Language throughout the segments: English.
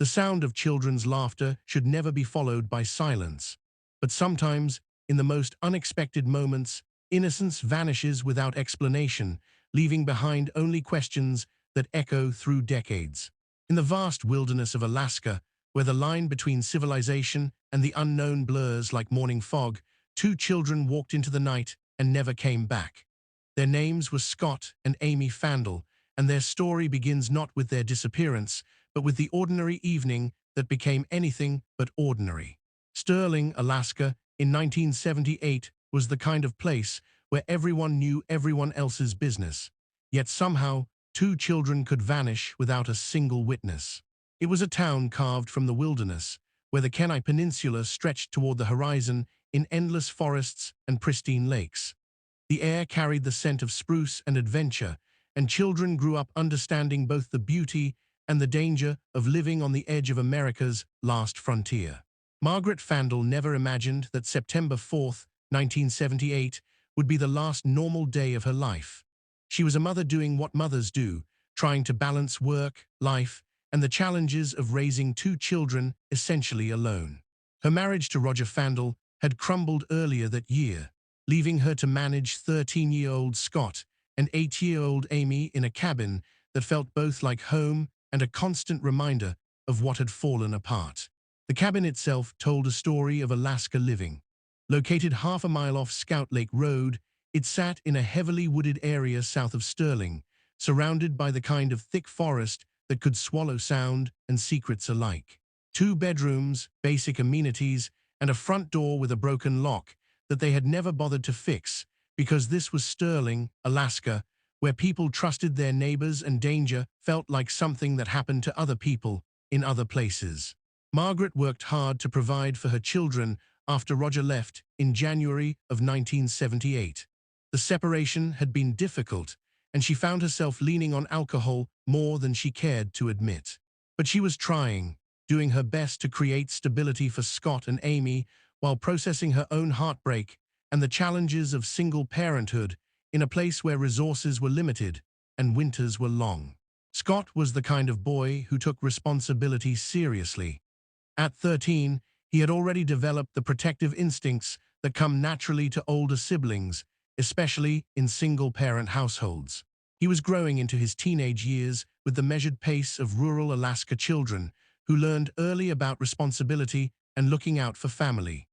The sound of children's laughter should never be followed by silence. But sometimes, in the most unexpected moments, innocence vanishes without explanation, leaving behind only questions that echo through decades. In the vast wilderness of Alaska, where the line between civilization and the unknown blurs like morning fog, two children walked into the night and never came back. Their names were Scott and Amy Fandel, and their story begins not with their disappearance, but with the ordinary evening that became anything but ordinary. Sterling, Alaska, in 1978 was the kind of place where everyone knew everyone else's business. Yet somehow, two children could vanish without a single witness. It was a town carved from the wilderness, where the Kenai Peninsula stretched toward the horizon in endless forests and pristine lakes. The air carried the scent of spruce and adventure, and children grew up understanding both the beauty and the danger of living on the edge of America's last frontier. Margaret Fandel never imagined that September 4, 1978, would be the last normal day of her life. She was a mother doing what mothers do, trying to balance work, life, and the challenges of raising two children essentially alone. Her marriage to Roger Fandel had crumbled earlier that year, leaving her to manage 13-year-old Scott and 8-year-old Amy in a cabin that felt both like home and a constant reminder of what had fallen apart. The cabin itself told a story of Alaska living. Located half a mile off Scout Lake Road, it sat in a heavily wooded area south of Sterling, surrounded by the kind of thick forest that could swallow sound and secrets alike. 2 bedrooms, basic amenities, and a front door with a broken lock that they had never bothered to fix, because this was Sterling, Alaska, where people trusted their neighbors and danger felt like something that happened to other people in other places. Margaret worked hard to provide for her children after Roger left in January of 1978. The separation had been difficult, and she found herself leaning on alcohol more than she cared to admit. But she was trying, doing her best to create stability for Scott and Amy while processing her own heartbreak and the challenges of single parenthood in a place where resources were limited and winters were long. Scott was the kind of boy who took responsibility seriously. At 13, he had already developed the protective instincts that come naturally to older siblings, especially in single-parent households. He was growing into his teenage years with the measured pace of rural Alaska children who learned early about responsibility and looking out for family.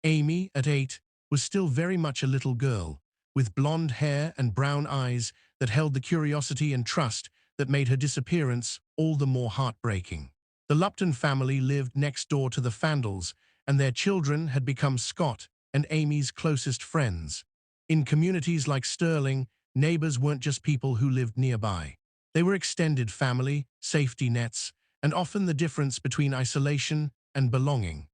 Amy, at 8, was still very much a little girl, with blonde hair and brown eyes that held the curiosity and trust that made her disappearance all the more heartbreaking. The Lupton family lived next door to the Fandels, and their children had become Scott and Amy's closest friends. In communities like Sterling, neighbors weren't just people who lived nearby. They were extended family, safety nets, and often the difference between isolation and belonging.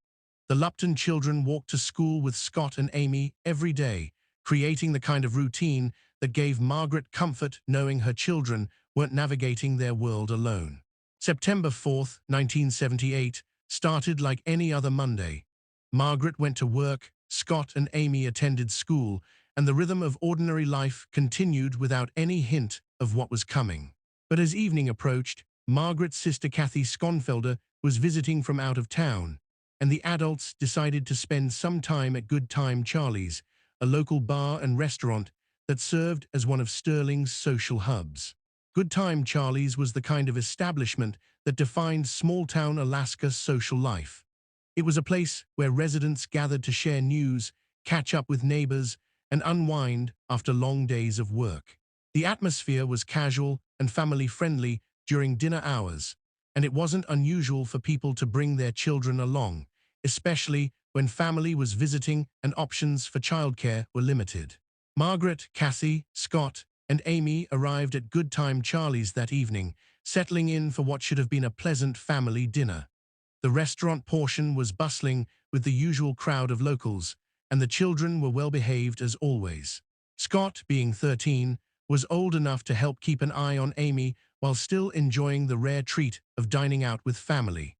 The Lupton children walked to school with Scott and Amy every day, creating the kind of routine that gave Margaret comfort knowing her children weren't navigating their world alone. September 4, 1978, started like any other Monday. Margaret went to work, Scott and Amy attended school, and the rhythm of ordinary life continued without any hint of what was coming. But as evening approached, Margaret's sister Kathy Skonfelder was visiting from out of town, and the adults decided to spend some time at Good Time Charlie's, a local bar and restaurant that served as one of Sterling's social hubs. Good Time Charlie's was the kind of establishment that defined small-town Alaska social life. It was a place where residents gathered to share news, catch up with neighbors, and unwind after long days of work. The atmosphere was casual and family-friendly during dinner hours, and it wasn't unusual for people to bring their children along, especially when family was visiting and options for childcare were limited. Margaret, Kathy, Scott, and Amy arrived at Good Time Charlie's that evening, settling in for what should have been a pleasant family dinner. The restaurant portion was bustling with the usual crowd of locals, and the children were well-behaved as always. Scott, being 13, was old enough to help keep an eye on Amy while still enjoying the rare treat of dining out with family.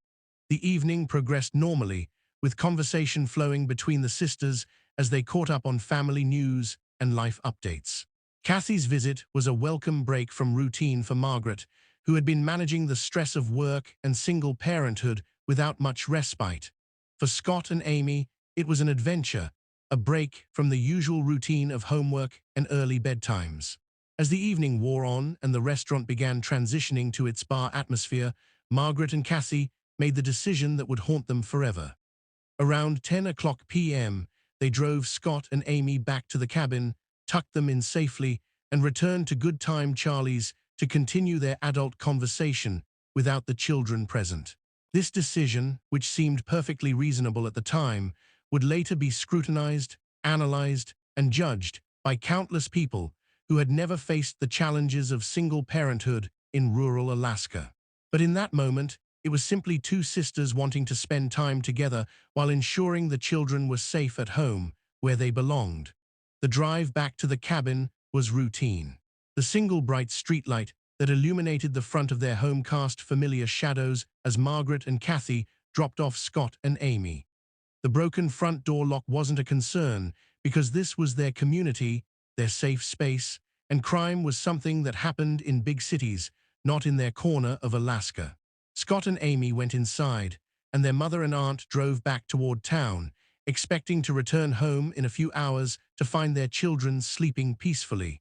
The evening progressed normally, with conversation flowing between the sisters as they caught up on family news and life updates. Kathy's visit was a welcome break from routine for Margaret, who had been managing the stress of work and single parenthood without much respite. For Scott and Amy, it was an adventure, a break from the usual routine of homework and early bedtimes. As the evening wore on and the restaurant began transitioning to its bar atmosphere, Margaret and Kathy made the decision that would haunt them forever. Around 10 o'clock p.m., they drove Scott and Amy back to the cabin, tucked them in safely, and returned to Good Time Charlie's to continue their adult conversation without the children present. This decision, which seemed perfectly reasonable at the time, would later be scrutinized, analyzed, and judged by countless people who had never faced the challenges of single parenthood in rural Alaska. But in that moment, it was simply two sisters wanting to spend time together while ensuring the children were safe at home, where they belonged. The drive back to the cabin was routine. The single bright streetlight that illuminated the front of their home cast familiar shadows as Margaret and Kathy dropped off Scott and Amy. The broken front door lock wasn't a concern because this was their community, their safe space, and crime was something that happened in big cities, not in their corner of Alaska. Scott and Amy went inside, and their mother and aunt drove back toward town, expecting to return home in a few hours to find their children sleeping peacefully.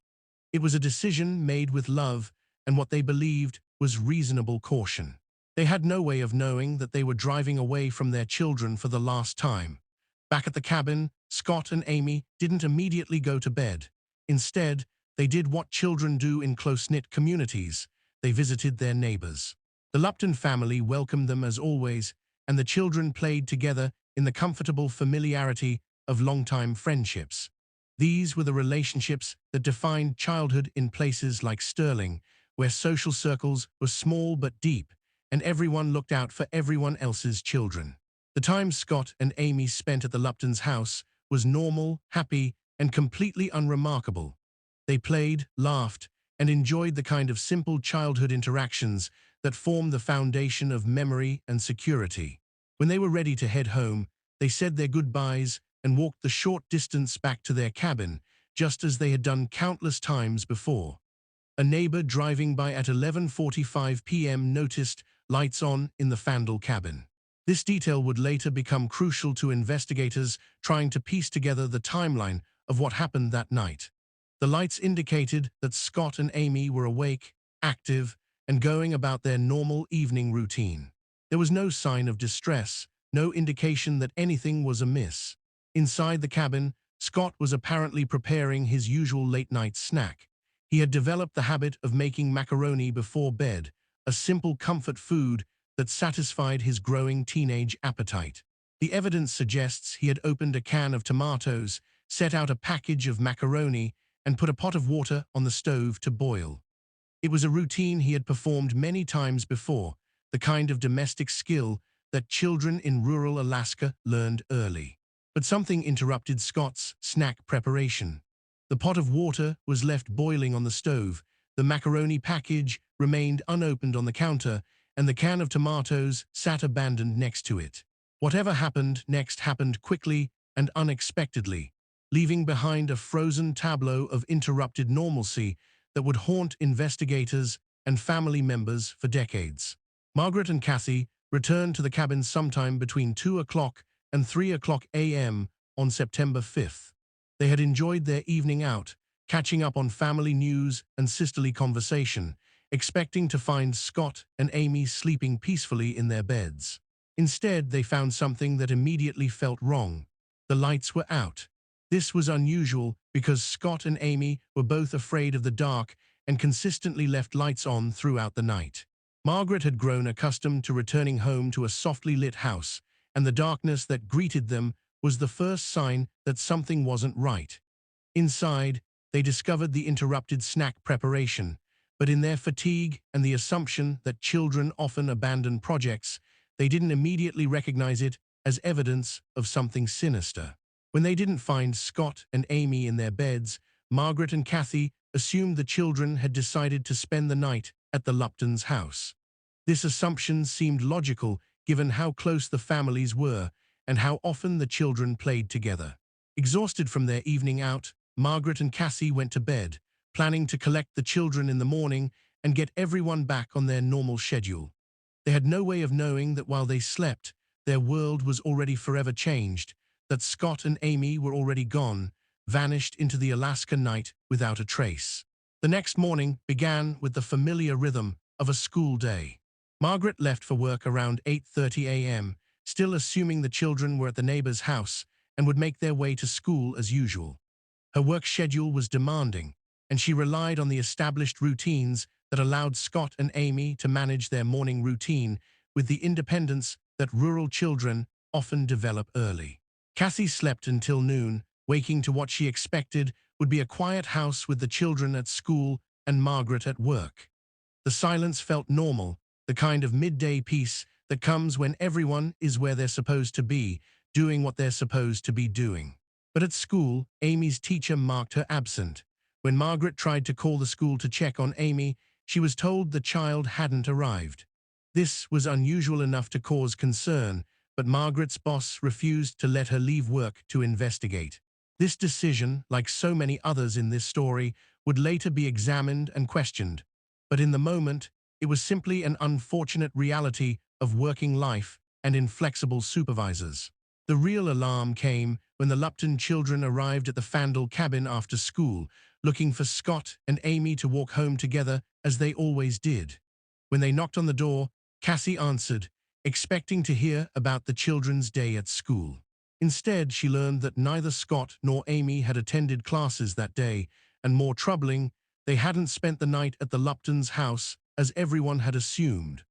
It was a decision made with love and what they believed was reasonable caution. They had no way of knowing that they were driving away from their children for the last time. Back at the cabin, Scott and Amy didn't immediately go to bed. Instead, they did what children do in close-knit communities. They visited their neighbors. The Lupton family welcomed them as always, and the children played together in the comfortable familiarity of longtime friendships. These were the relationships that defined childhood in places like Sterling, where social circles were small but deep, and everyone looked out for everyone else's children. The time Scott and Amy spent at the Luptons' house was normal, happy, and completely unremarkable. They played, laughed, and enjoyed the kind of simple childhood interactions that form the foundation of memory and security. When they were ready to head home, they said their goodbyes and walked the short distance back to their cabin, just as they had done countless times before. A neighbor driving by at 11:45 p.m. noticed lights on in the Fandel cabin. This detail would later become crucial to investigators trying to piece together the timeline of what happened that night. The lights indicated that Scott and Amy were awake, active, and going about their normal evening routine. There was no sign of distress, no indication that anything was amiss. Inside the cabin, Scott was apparently preparing his usual late-night snack. He had developed the habit of making macaroni before bed, a simple comfort food that satisfied his growing teenage appetite. The evidence suggests he had opened a can of tomatoes, set out a package of macaroni, and put a pot of water on the stove to boil. It was a routine he had performed many times before, the kind of domestic skill that children in rural Alaska learned early. But something interrupted Scott's snack preparation. The pot of water was left boiling on the stove, the macaroni package remained unopened on the counter, and the can of tomatoes sat abandoned next to it. Whatever happened next happened quickly and unexpectedly, leaving behind a frozen tableau of interrupted normalcy that would haunt investigators and family members for decades. Margaret and Kathy returned to the cabin sometime between 2 o'clock and 3 o'clock a.m. on September 5th. They had enjoyed their evening out, catching up on family news and sisterly conversation, expecting to find Scott and Amy sleeping peacefully in their beds. Instead, they found something that immediately felt wrong. The lights were out. This was unusual because Scott and Amy were both afraid of the dark and consistently left lights on throughout the night. Margaret had grown accustomed to returning home to a softly lit house, and the darkness that greeted them was the first sign that something wasn't right. Inside, they discovered the interrupted snack preparation, but in their fatigue and the assumption that children often abandon projects, they didn't immediately recognize it as evidence of something sinister. When they didn't find Scott and Amy in their beds, Margaret and Kathy assumed the children had decided to spend the night at the Luptons' house. This assumption seemed logical given how close the families were and how often the children played together. Exhausted from their evening out, Margaret and Kathy went to bed, planning to collect the children in the morning and get everyone back on their normal schedule. They had no way of knowing that while they slept, their world was already forever changed, that Scott and Amy were already gone, vanished into the Alaska night without a trace. The next morning began with the familiar rhythm of a school day. Margaret left for work around 8:30 a.m., still assuming the children were at the neighbor's house and would make their way to school as usual. Her work schedule was demanding, and she relied on the established routines that allowed Scott and Amy to manage their morning routine with the independence that rural children often develop early. Cassie slept until noon, waking to what she expected would be a quiet house with the children at school and Margaret at work. The silence felt normal, the kind of midday peace that comes when everyone is where they're supposed to be, doing what they're supposed to be doing. But at school, Amy's teacher marked her absent. When Margaret tried to call the school to check on Amy, she was told the child hadn't arrived. This was unusual enough to cause concern, but Margaret's boss refused to let her leave work to investigate. This decision, like so many others in this story, would later be examined and questioned. But in the moment, it was simply an unfortunate reality of working life and inflexible supervisors. The real alarm came when the Lupton children arrived at the Fandel cabin after school, looking for Scott and Amy to walk home together as they always did. When they knocked on the door, Cassie answered, expecting to hear about the children's day at school. Instead, she learned that neither Scott nor Amy had attended classes that day, and more troubling, they hadn't spent the night at the Luptons' house as everyone had assumed.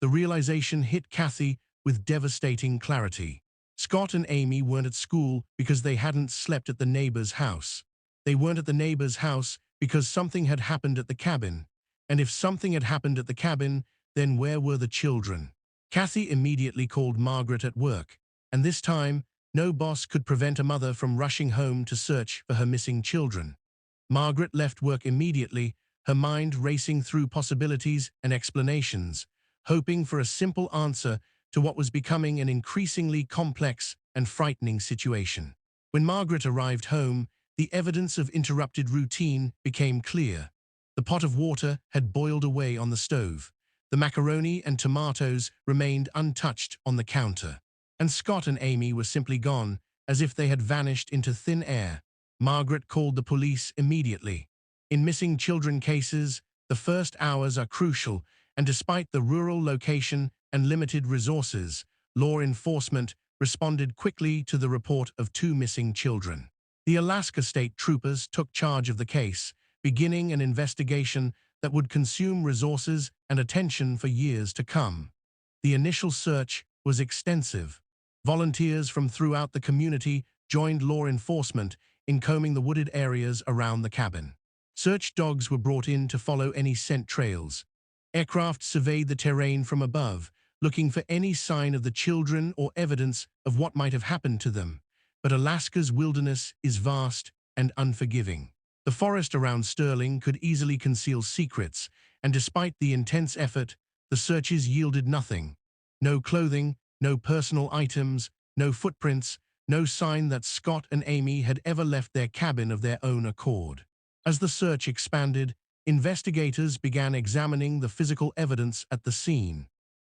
The realization hit Cassie with devastating clarity. Scott and Amy weren't at school because they hadn't slept at the neighbor's house. They weren't at the neighbor's house because something had happened at the cabin. And if something had happened at the cabin, then where were the children? Cassie immediately called Margaret at work, and this time, no boss could prevent a mother from rushing home to search for her missing children. Margaret left work immediately, her mind racing through possibilities and explanations, hoping for a simple answer to what was becoming an increasingly complex and frightening situation. When Margaret arrived home, the evidence of interrupted routine became clear. The pot of water had boiled away on the stove. The macaroni and tomatoes remained untouched on the counter. And Scott and Amy were simply gone, as if they had vanished into thin air. Margaret called the police immediately. In missing children cases, the first hours are crucial, and despite the rural location and limited resources, law enforcement responded quickly to the report of 2 missing children. The Alaska State Troopers took charge of the case, beginning an investigation that would consume resources and attention for years to come. The initial search was extensive. Volunteers from throughout the community joined law enforcement in combing the wooded areas around the cabin. Search dogs were brought in to follow any scent trails. Aircraft surveyed the terrain from above, looking for any sign of the children or evidence of what might have happened to them. But Alaska's wilderness is vast and unforgiving. The forest around Sterling could easily conceal secrets, and despite the intense effort, the searches yielded nothing. No clothing, no personal items, no footprints, no sign that Scott and Amy had ever left their cabin of their own accord. As the search expanded, investigators began examining the physical evidence at the scene.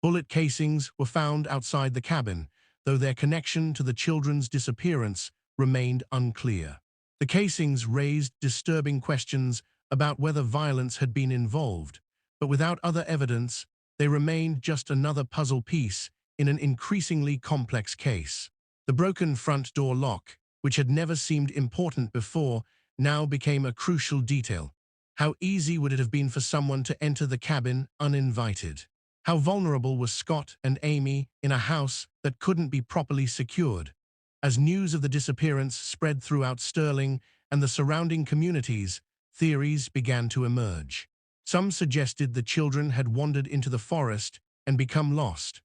Bullet casings were found outside the cabin, though their connection to the children's disappearance remained unclear. The casings raised disturbing questions about whether violence had been involved, but without other evidence, they remained just another puzzle piece in an increasingly complex case. The broken front door lock, which had never seemed important before, now became a crucial detail. How easy would it have been for someone to enter the cabin uninvited? How vulnerable were Scott and Amy in a house that couldn't be properly secured? As news of the disappearance spread throughout Sterling and the surrounding communities, theories began to emerge. Some suggested the children had wandered into the forest and become lost.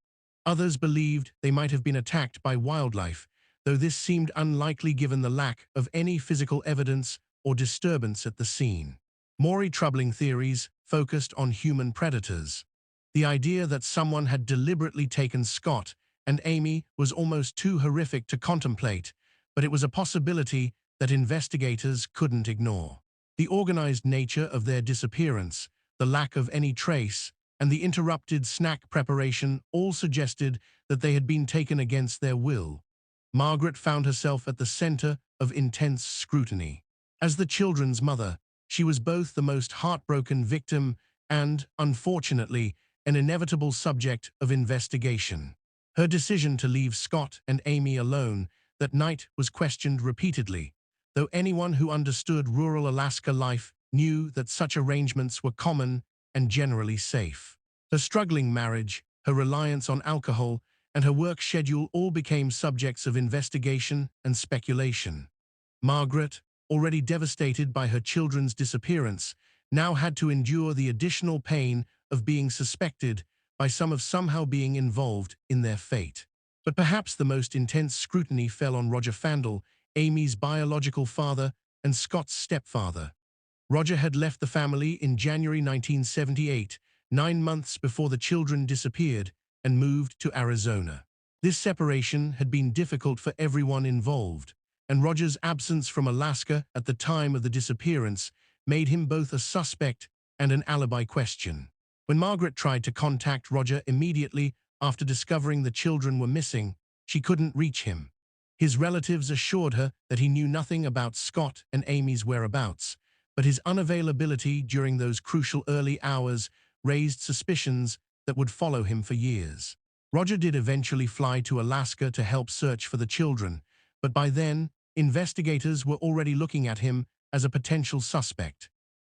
Others believed they might have been attacked by wildlife, though this seemed unlikely given the lack of any physical evidence or disturbance at the scene. More troubling theories focused on human predators. The idea that someone had deliberately taken Scott and Amy was almost too horrific to contemplate, but it was a possibility that investigators couldn't ignore. The organized nature of their disappearance, the lack of any trace, and the interrupted snack preparation all suggested that they had been taken against their will. Margaret found herself at the center of intense scrutiny. As the children's mother, she was both the most heartbroken victim and, unfortunately, an inevitable subject of investigation. Her decision to leave Scott and Amy alone that night was questioned repeatedly, though anyone who understood rural Alaska life knew that such arrangements were common and generally safe. Her struggling marriage, her reliance on alcohol, and her work schedule all became subjects of investigation and speculation. Margaret, already devastated by her children's disappearance, now had to endure the additional pain of being suspected by some of somehow being involved in their fate. But perhaps the most intense scrutiny fell on Roger Fandel, Amy's biological father and Scott's stepfather. Roger had left the family in January 1978, 9 months before the children disappeared, and moved to Arizona. This separation had been difficult for everyone involved, and Roger's absence from Alaska at the time of the disappearance made him both a suspect and an alibi question. When Margaret tried to contact Roger immediately after discovering the children were missing, she couldn't reach him. His relatives assured her that he knew nothing about Scott and Amy's whereabouts, but his unavailability during those crucial early hours raised suspicions that would follow him for years. Roger did eventually fly to Alaska to help search for the children, but by then, investigators were already looking at him as a potential suspect.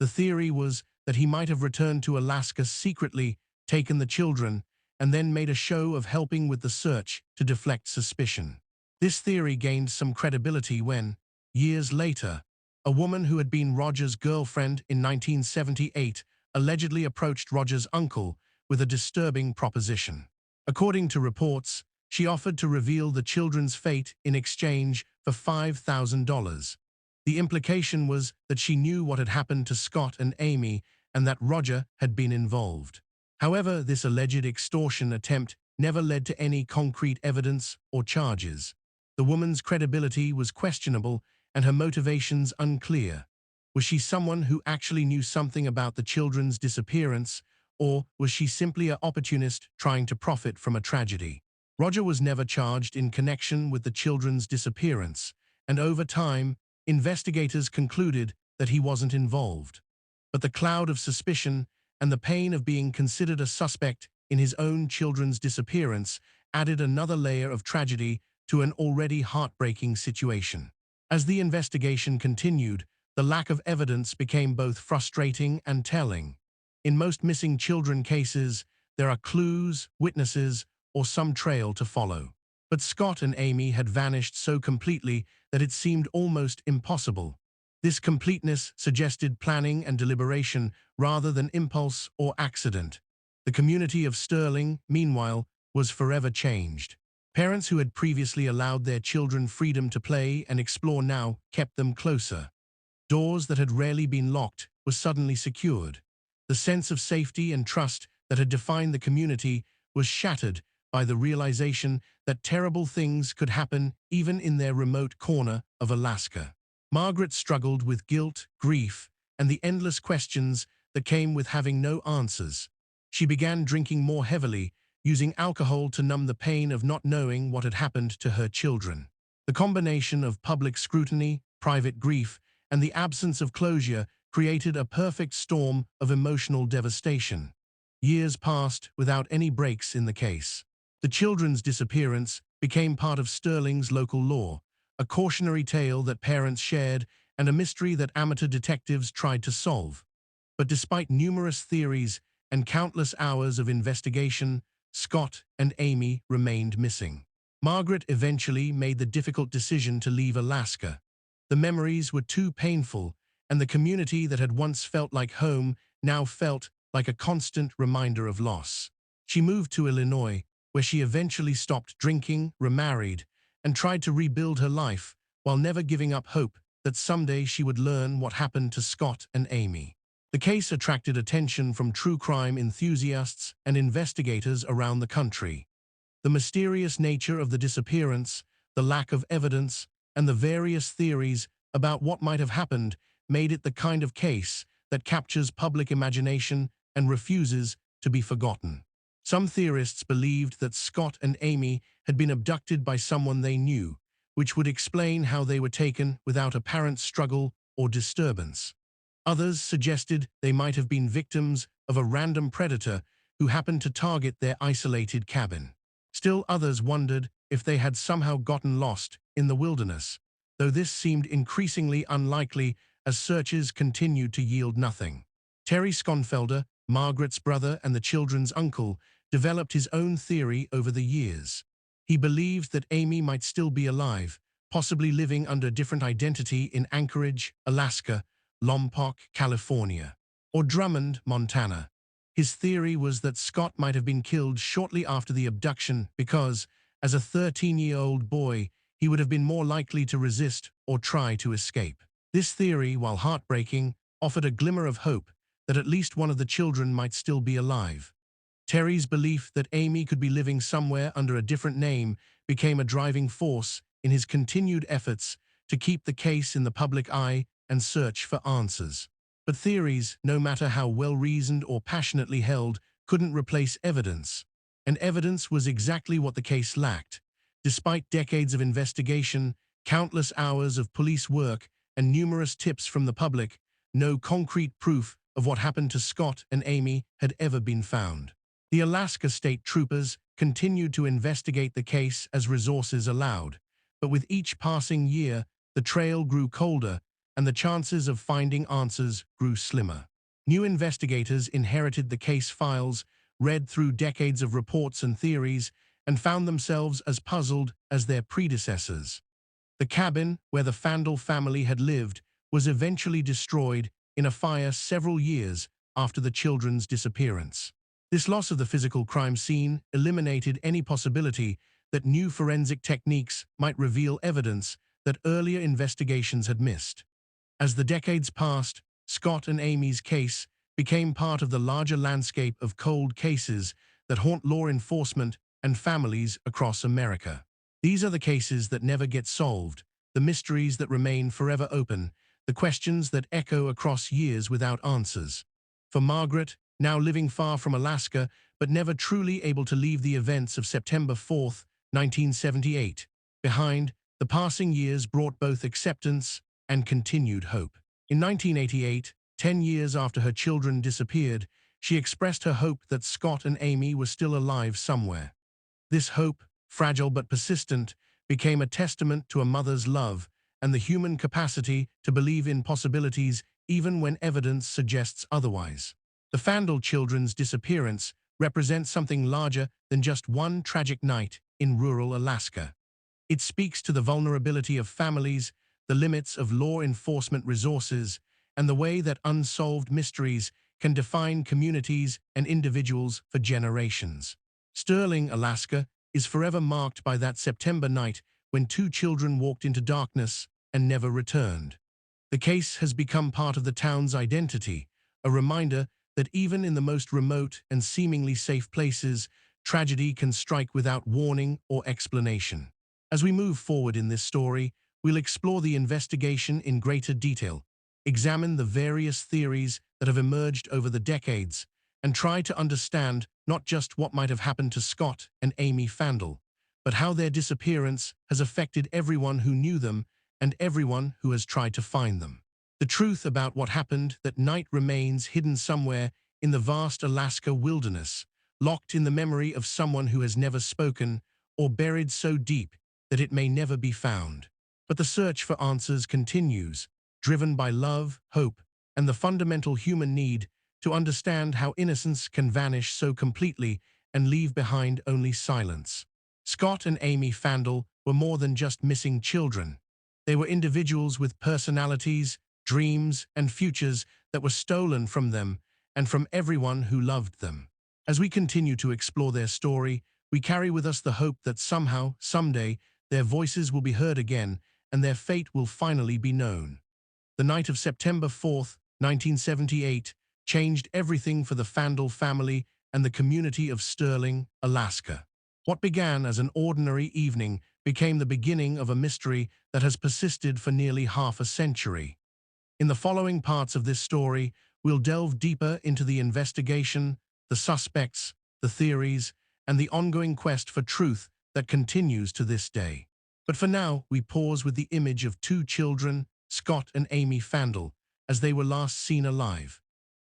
The theory was that he might have returned to Alaska secretly, taken the children, and then made a show of helping with the search to deflect suspicion. This theory gained some credibility when, years later, a woman who had been Roger's girlfriend in 1978 allegedly approached Roger's uncle with a disturbing proposition. According to reports, she offered to reveal the children's fate in exchange for $5,000. The implication was that she knew what had happened to Scott and Amy and that Roger had been involved. However, this alleged extortion attempt never led to any concrete evidence or charges. The woman's credibility was questionable and her motivations unclear. Was she someone who actually knew something about the children's disappearance, or was she simply an opportunist trying to profit from a tragedy? Roger was never charged in connection with the children's disappearance, and over time, investigators concluded that he wasn't involved. But the cloud of suspicion and the pain of being considered a suspect in his own children's disappearance added another layer of tragedy to an already heartbreaking situation. As the investigation continued, the lack of evidence became both frustrating and telling. In most missing children cases, there are clues, witnesses, or some trail to follow. But Scott and Amy had vanished so completely that it seemed almost impossible. This completeness suggested planning and deliberation rather than impulse or accident. The community of Sterling, meanwhile, was forever changed. Parents who had previously allowed their children freedom to play and explore now kept them closer. Doors that had rarely been locked were suddenly secured. The sense of safety and trust that had defined the community was shattered by the realization that terrible things could happen even in their remote corner of Alaska. Margaret struggled with guilt, grief, and the endless questions that came with having no answers. She began drinking more heavily, using alcohol to numb the pain of not knowing what had happened to her children. The combination of public scrutiny, private grief, and the absence of closure created a perfect storm of emotional devastation. Years passed without any breaks in the case. The children's disappearance became part of Sterling's local law, a cautionary tale that parents shared and a mystery that amateur detectives tried to solve. But despite numerous theories and countless hours of investigation, Scott and Amy remained missing. Margaret eventually made the difficult decision to leave Alaska. The memories were too painful, and the community that had once felt like home now felt like a constant reminder of loss. She moved to Illinois, where she eventually stopped drinking, remarried, and tried to rebuild her life, while never giving up hope that someday she would learn what happened to Scott and Amy. The case attracted attention from true crime enthusiasts and investigators around the country. The mysterious nature of the disappearance, the lack of evidence, and the various theories about what might have happened made it the kind of case that captures public imagination and refuses to be forgotten. Some theorists believed that Scott and Amy had been abducted by someone they knew, which would explain how they were taken without apparent struggle or disturbance. Others suggested they might have been victims of a random predator who happened to target their isolated cabin. Still others wondered if they had somehow gotten lost in the wilderness, though this seemed increasingly unlikely as searches continued to yield nothing. Terry Schonfelder, Margaret's brother and the children's uncle, developed his own theory over the years. He believed that Amy might still be alive, possibly living under a different identity in Anchorage, Alaska, Lompoc, California, or Drummond, Montana. His theory was that Scott might have been killed shortly after the abduction because, as a 13-year-old boy, he would have been more likely to resist or try to escape. This theory, while heartbreaking, offered a glimmer of hope that at least one of the children might still be alive. Terry's belief that Amy could be living somewhere under a different name became a driving force in his continued efforts to keep the case in the public eye and search for answers. But theories, no matter how well-reasoned or passionately held, couldn't replace evidence. And evidence was exactly what the case lacked. Despite decades of investigation, countless hours of police work, and numerous tips from the public, no concrete proof of what happened to Scott and Amy had ever been found. The Alaska State Troopers continued to investigate the case as resources allowed, but with each passing year, the trail grew colder and the chances of finding answers grew slimmer. New investigators inherited the case files, read through decades of reports and theories, and found themselves as puzzled as their predecessors. The cabin where the Fandel family had lived was eventually destroyed in a fire several years after the children's disappearance. This loss of the physical crime scene eliminated any possibility that new forensic techniques might reveal evidence that earlier investigations had missed. As the decades passed, Scott and Amy's case became part of the larger landscape of cold cases that haunt law enforcement and families across America. These are the cases that never get solved, the mysteries that remain forever open, the questions that echo across years without answers. For Margaret, now living far from Alaska but never truly able to leave the events of September 4, 1978, behind, the passing years brought both acceptance and continued hope. In 1988, 10 years after her children disappeared, she expressed her hope that Scott and Amy were still alive somewhere. This hope, fragile but persistent, became a testament to a mother's love and the human capacity to believe in possibilities even when evidence suggests otherwise. The Fandel children's disappearance represents something larger than just one tragic night in rural Alaska. It speaks to the vulnerability of families, the limits of law enforcement resources, and the way that unsolved mysteries can define communities and individuals for generations. Sterling, Alaska, is forever marked by that September night when two children walked into darkness and never returned. The case has become part of the town's identity, a reminder that even in the most remote and seemingly safe places, tragedy can strike without warning or explanation. As we move forward in this story, we'll explore the investigation in greater detail, examine the various theories that have emerged over the decades, and try to understand not just what might have happened to Scott and Amy Fandel, but how their disappearance has affected everyone who knew them and everyone who has tried to find them. The truth about what happened that night remains hidden somewhere in the vast Alaska wilderness, locked in the memory of someone who has never spoken, or buried so deep that it may never be found. But the search for answers continues, driven by love, hope, and the fundamental human need to understand how innocence can vanish so completely and leave behind only silence. Scott and Amy Fandel were more than just missing children. They were individuals with personalities, dreams, and futures that were stolen from them and from everyone who loved them. As we continue to explore their story, we carry with us the hope that somehow, someday, their voices will be heard again and their fate will finally be known. The night of September 4, 1978, changed everything for the Fandel family and the community of Sterling, Alaska. What began as an ordinary evening became the beginning of a mystery that has persisted for nearly half a century. In the following parts of this story, we'll delve deeper into the investigation, the suspects, the theories, and the ongoing quest for truth that continues to this day. But for now, we pause with the image of two children, Scott and Amy Fandel, as they were last seen alive.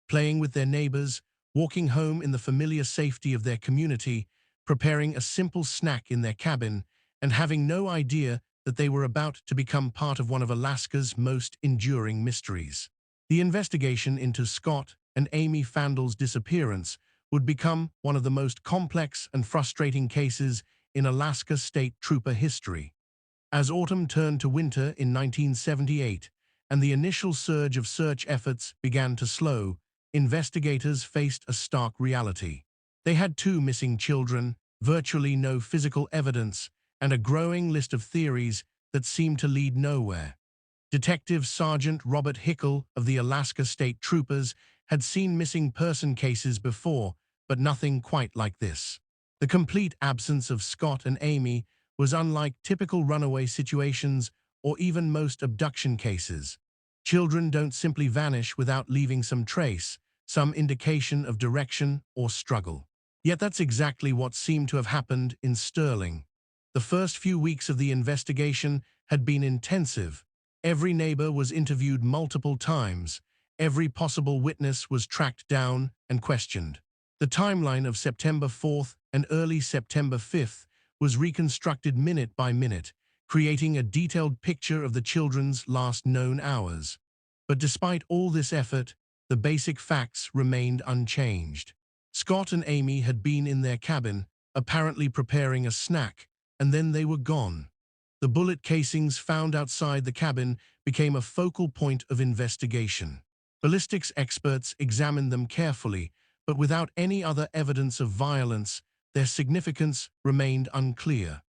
Playing with their neighbors, walking home in the familiar safety of their community, preparing a simple snack in their cabin, and having no idea that they were about to become part of one of Alaska's most enduring mysteries. The investigation into Scott and Amy Fandel's disappearance would become one of the most complex and frustrating cases in Alaska state trooper history. As autumn turned to winter in 1978 and the initial surge of search efforts began to slow, investigators faced a stark reality. They had two missing children, virtually no physical evidence, and a growing list of theories that seemed to lead nowhere. Detective Sergeant Robert Hickel of the Alaska State Troopers had seen missing person cases before, but nothing quite like this. The complete absence of Scott and Amy was unlike typical runaway situations or even most abduction cases. Children don't simply vanish without leaving some trace, some indication of direction or struggle. Yet that's exactly what seemed to have happened in Sterling. The first few weeks of the investigation had been intensive. Every neighbor was interviewed multiple times. Every possible witness was tracked down and questioned. The timeline of September 4th and early September 5th was reconstructed minute by minute, creating a detailed picture of the children's last known hours. But despite all this effort, the basic facts remained unchanged. Scott and Amy had been in their cabin, apparently preparing a snack, and then they were gone. The bullet casings found outside the cabin became a focal point of investigation. Ballistics experts examined them carefully, but without any other evidence of violence, their significance remained unclear.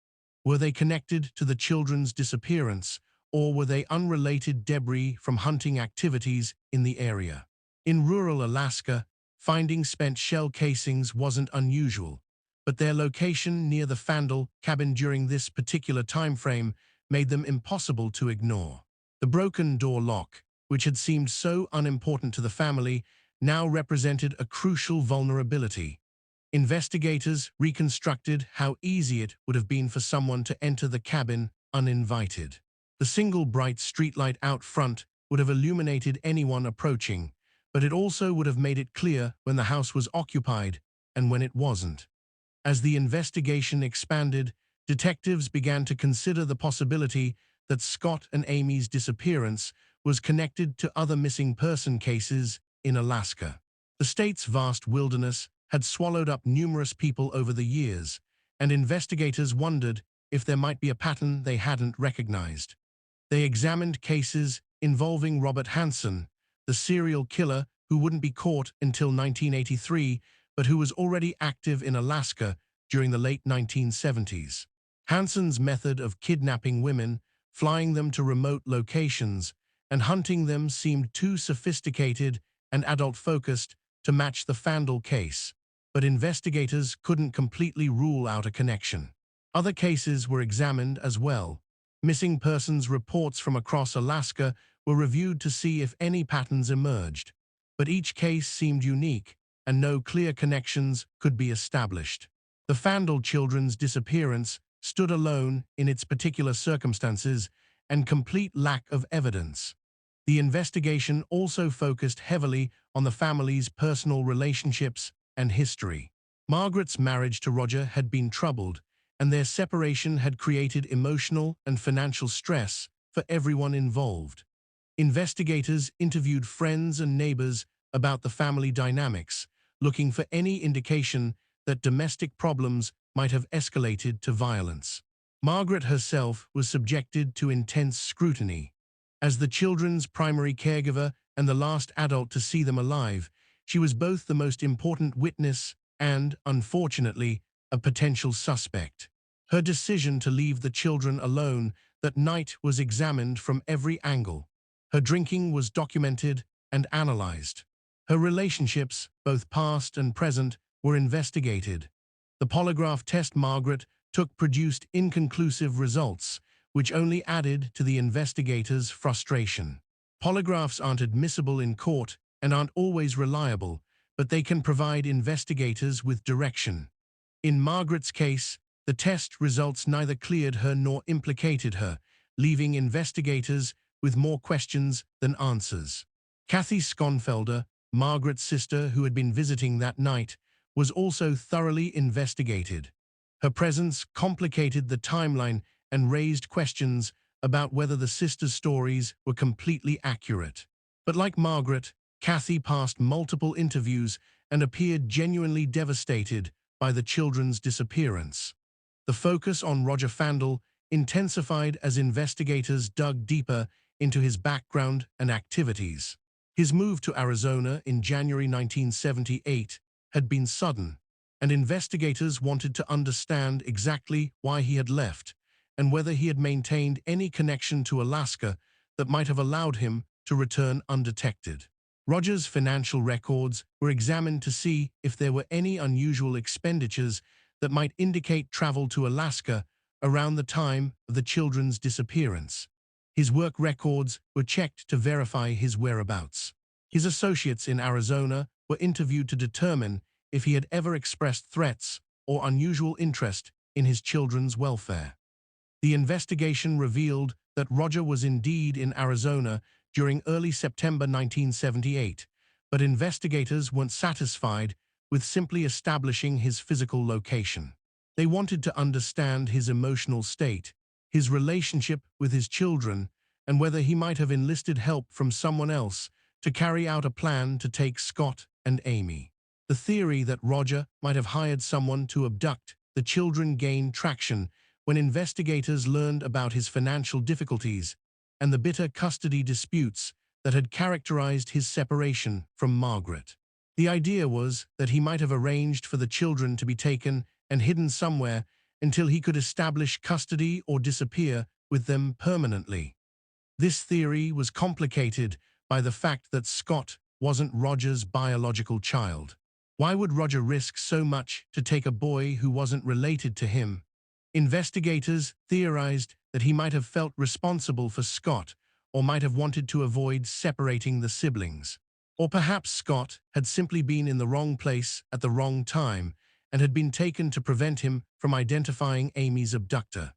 Were they connected to the children's disappearance, or were they unrelated debris from hunting activities in the area? In rural Alaska, finding spent shell casings wasn't unusual, but their location near the Fandel cabin during this particular time frame made them impossible to ignore. The broken door lock, which had seemed so unimportant to the family, now represented a crucial vulnerability. Investigators reconstructed how easy it would have been for someone to enter the cabin uninvited. The single bright streetlight out front would have illuminated anyone approaching, but it also would have made it clear when the house was occupied and when it wasn't. As the investigation expanded, detectives began to consider the possibility that Scott and Amy's disappearance was connected to other missing person cases in Alaska. The state's vast wilderness had swallowed up numerous people over the years, and investigators wondered if there might be a pattern they hadn't recognized. They examined cases involving Robert Hansen, the serial killer who wouldn't be caught until 1983, but who was already active in Alaska during the late 1970s. Hansen's method of kidnapping women, flying them to remote locations, and hunting them seemed too sophisticated and adult-focused to match the Fandel case, but investigators couldn't completely rule out a connection. Other cases were examined as well. Missing persons reports from across Alaska were reviewed to see if any patterns emerged, but each case seemed unique, and no clear connections could be established. The Fandel children's disappearance stood alone in its particular circumstances and complete lack of evidence. The investigation also focused heavily on the family's personal relationships and history. Margaret's marriage to Roger had been troubled, and their separation had created emotional and financial stress for everyone involved. Investigators interviewed friends and neighbors about the family dynamics, looking for any indication that domestic problems might have escalated to violence. Margaret herself was subjected to intense scrutiny. As the children's primary caregiver and the last adult to see them alive, she was both the most important witness and, unfortunately, a potential suspect. Her decision to leave the children alone that night was examined from every angle. Her drinking was documented and analyzed. Her relationships, both past and present, were investigated. The polygraph test Margaret took produced inconclusive results, which only added to the investigators' frustration. Polygraphs aren't admissible in court and aren't always reliable, but they can provide investigators with direction. In Margaret's case, the test results neither cleared her nor implicated her, leaving investigators with more questions than answers. Kathy Skonfelder, Margaret's sister who had been visiting that night, was also thoroughly investigated. Her presence complicated the timeline and raised questions about whether the sisters' stories were completely accurate. But like Margaret, Kathy passed multiple interviews and appeared genuinely devastated by the children's disappearance. The focus on Roger Fandel intensified as investigators dug deeper into his background and activities. His move to Arizona in January 1978 had been sudden, and investigators wanted to understand exactly why he had left and whether he had maintained any connection to Alaska that might have allowed him to return undetected. Roger's financial records were examined to see if there were any unusual expenditures that might indicate travel to Alaska around the time of the children's disappearance. His work records were checked to verify his whereabouts. His associates in Arizona were interviewed to determine if he had ever expressed threats or unusual interest in his children's welfare. The investigation revealed that Roger was indeed in Arizona during early September 1978, but investigators weren't satisfied with simply establishing his physical location. They wanted to understand his emotional state, his relationship with his children, and whether he might have enlisted help from someone else to carry out a plan to take Scott and Amy. The theory that Roger might have hired someone to abduct the children gained traction when investigators learned about his financial difficulties and the bitter custody disputes that had characterized his separation from Margaret. The idea was that he might have arranged for the children to be taken and hidden somewhere until he could establish custody or disappear with them permanently. This theory was complicated by the fact that Scott wasn't Roger's biological child. Why would Roger risk so much to take a boy who wasn't related to him? Investigators theorized that he might have felt responsible for Scott or might have wanted to avoid separating the siblings. Or perhaps Scott had simply been in the wrong place at the wrong time and had been taken to prevent him from identifying Amy's abductor.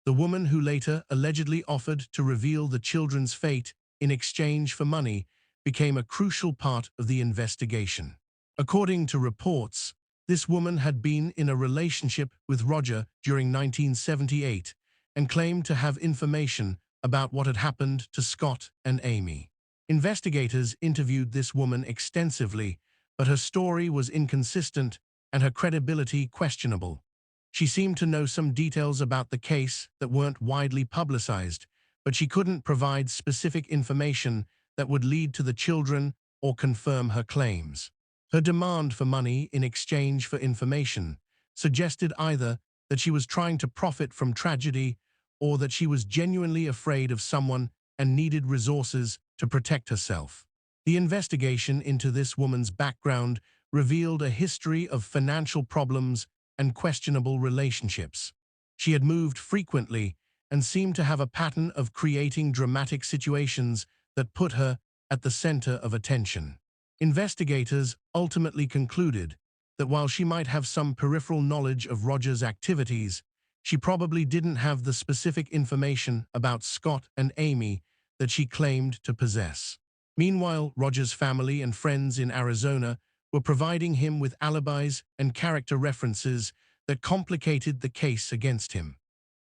The woman who later allegedly offered to reveal the children's fate in exchange for money became a crucial part of the investigation. According to reports, this woman had been in a relationship with Roger during 1978 and claimed to have information about what had happened to Scott and Amy. Investigators interviewed this woman extensively, but her story was inconsistent and her credibility questionable. She seemed to know some details about the case that weren't widely publicized, but she couldn't provide specific information that would lead to the children or confirm her claims. Her demand for money in exchange for information suggested either that she was trying to profit from tragedy or that she was genuinely afraid of someone and needed resources to protect herself. The investigation into this woman's background revealed a history of financial problems and questionable relationships. She had moved frequently and seemed to have a pattern of creating dramatic situations that put her at the center of attention. Investigators ultimately concluded that while she might have some peripheral knowledge of Roger's activities, she probably didn't have the specific information about Scott and Amy that she claimed to possess. Meanwhile, Roger's family and friends in Arizona were providing him with alibis and character references that complicated the case against him.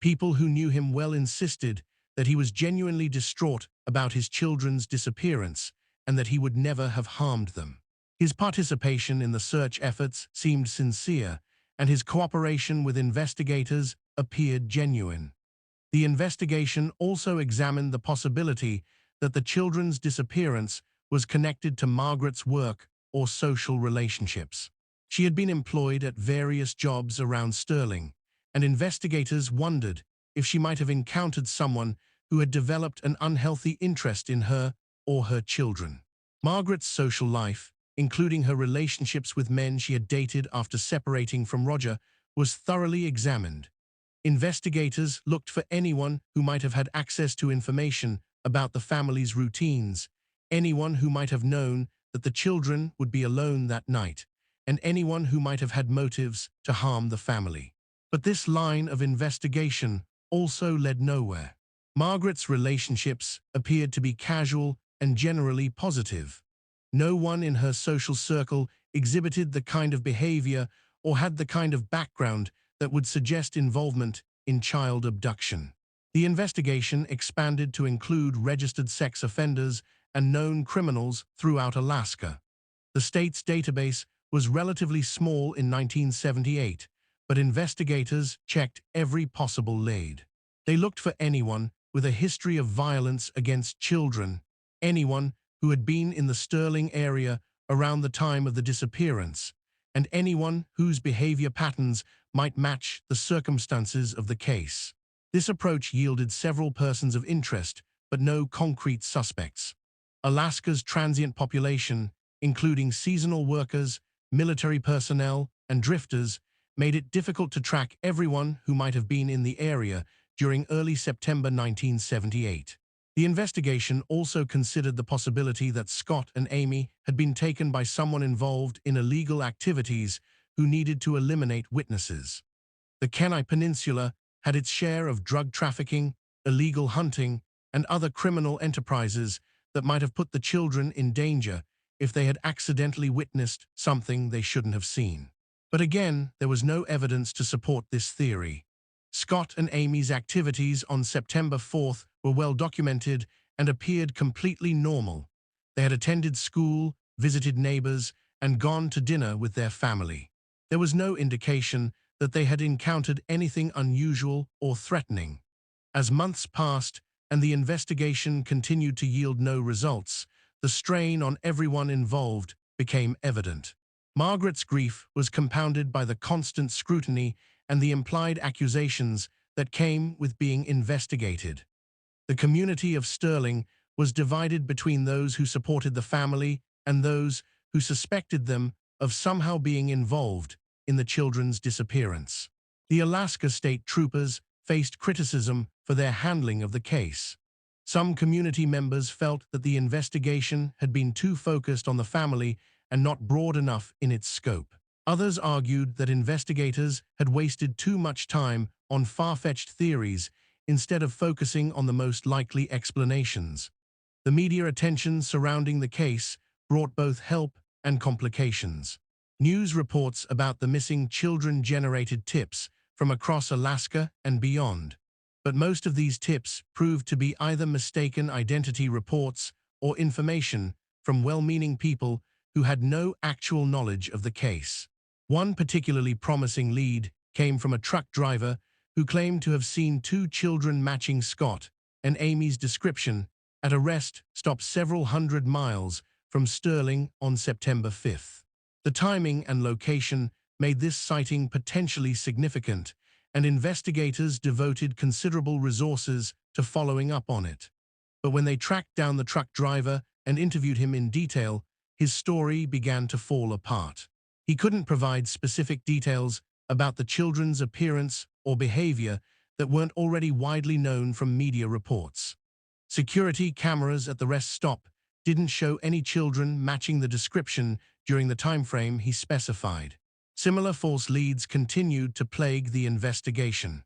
People who knew him well insisted that he was genuinely distraught about his children's disappearance and that he would never have harmed them. His participation in the search efforts seemed sincere, and his cooperation with investigators appeared genuine. The investigation also examined the possibility that the children's disappearance was connected to Margaret's work or social relationships. She had been employed at various jobs around Sterling, and investigators wondered if she might have encountered someone who had developed an unhealthy interest in her or her children. Margaret's social life, including her relationships with men she had dated after separating from Roger, was thoroughly examined. Investigators looked for anyone who might have had access to information about the family's routines, anyone who might have known that that the children would be alone that night, and anyone who might have had motives to harm the family. But this line of investigation also led nowhere. Margaret's relationships appeared to be casual and generally positive. No one in her social circle exhibited the kind of behavior or had the kind of background that would suggest involvement in child abduction. The investigation expanded to include registered sex offenders and known criminals throughout Alaska. The state's database was relatively small in 1978, but investigators checked every possible lead. They looked for anyone with a history of violence against children, anyone who had been in the Sterling area around the time of the disappearance, and anyone whose behavior patterns might match the circumstances of the case. This approach yielded several persons of interest, but no concrete suspects. Alaska's transient population, including seasonal workers, military personnel, and drifters, made it difficult to track everyone who might have been in the area during early September 1978. The investigation also considered the possibility that Scott and Amy had been taken by someone involved in illegal activities who needed to eliminate witnesses. The Kenai Peninsula had its share of drug trafficking, illegal hunting, and other criminal enterprises that might have put the children in danger if they had accidentally witnessed something they shouldn't have seen. But again, there was no evidence to support this theory. Scott and Amy's activities on September 4th were well documented and appeared completely normal. They had attended school, visited neighbors, and gone to dinner with their family. There was no indication that they had encountered anything unusual or threatening. As months passed and the investigation continued to yield no results, the strain on everyone involved became evident. Margaret's grief was compounded by the constant scrutiny and the implied accusations that came with being investigated. The community of Sterling was divided between those who supported the family and those who suspected them of somehow being involved in the children's disappearance. The Alaska State Troopers faced criticism for their handling of the case. Some community members felt that the investigation had been too focused on the family and not broad enough in its scope. Others argued that investigators had wasted too much time on far-fetched theories instead of focusing on the most likely explanations. The media attention surrounding the case brought both help and complications. News reports about the missing children generated tips from across Alaska and beyond, but most of these tips proved to be either mistaken identity reports or information from well-meaning people who had no actual knowledge of the case. One particularly promising lead came from a truck driver who claimed to have seen two children matching Scott and Amy's description at a rest stop several hundred miles from Sterling on September 5th. The timing and location made this sighting potentially significant, and investigators devoted considerable resources to following up on it. But when they tracked down the truck driver and interviewed him in detail, his story began to fall apart. He couldn't provide specific details about the children's appearance or behavior that weren't already widely known from media reports. Security cameras at the rest stop didn't show any children matching the description during the time frame he specified. Similar false leads continued to plague the investigation.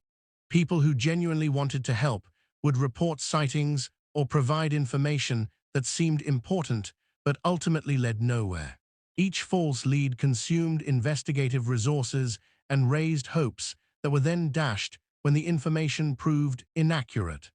People who genuinely wanted to help would report sightings or provide information that seemed important but ultimately led nowhere. Each false lead consumed investigative resources and raised hopes that were then dashed when the information proved inaccurate.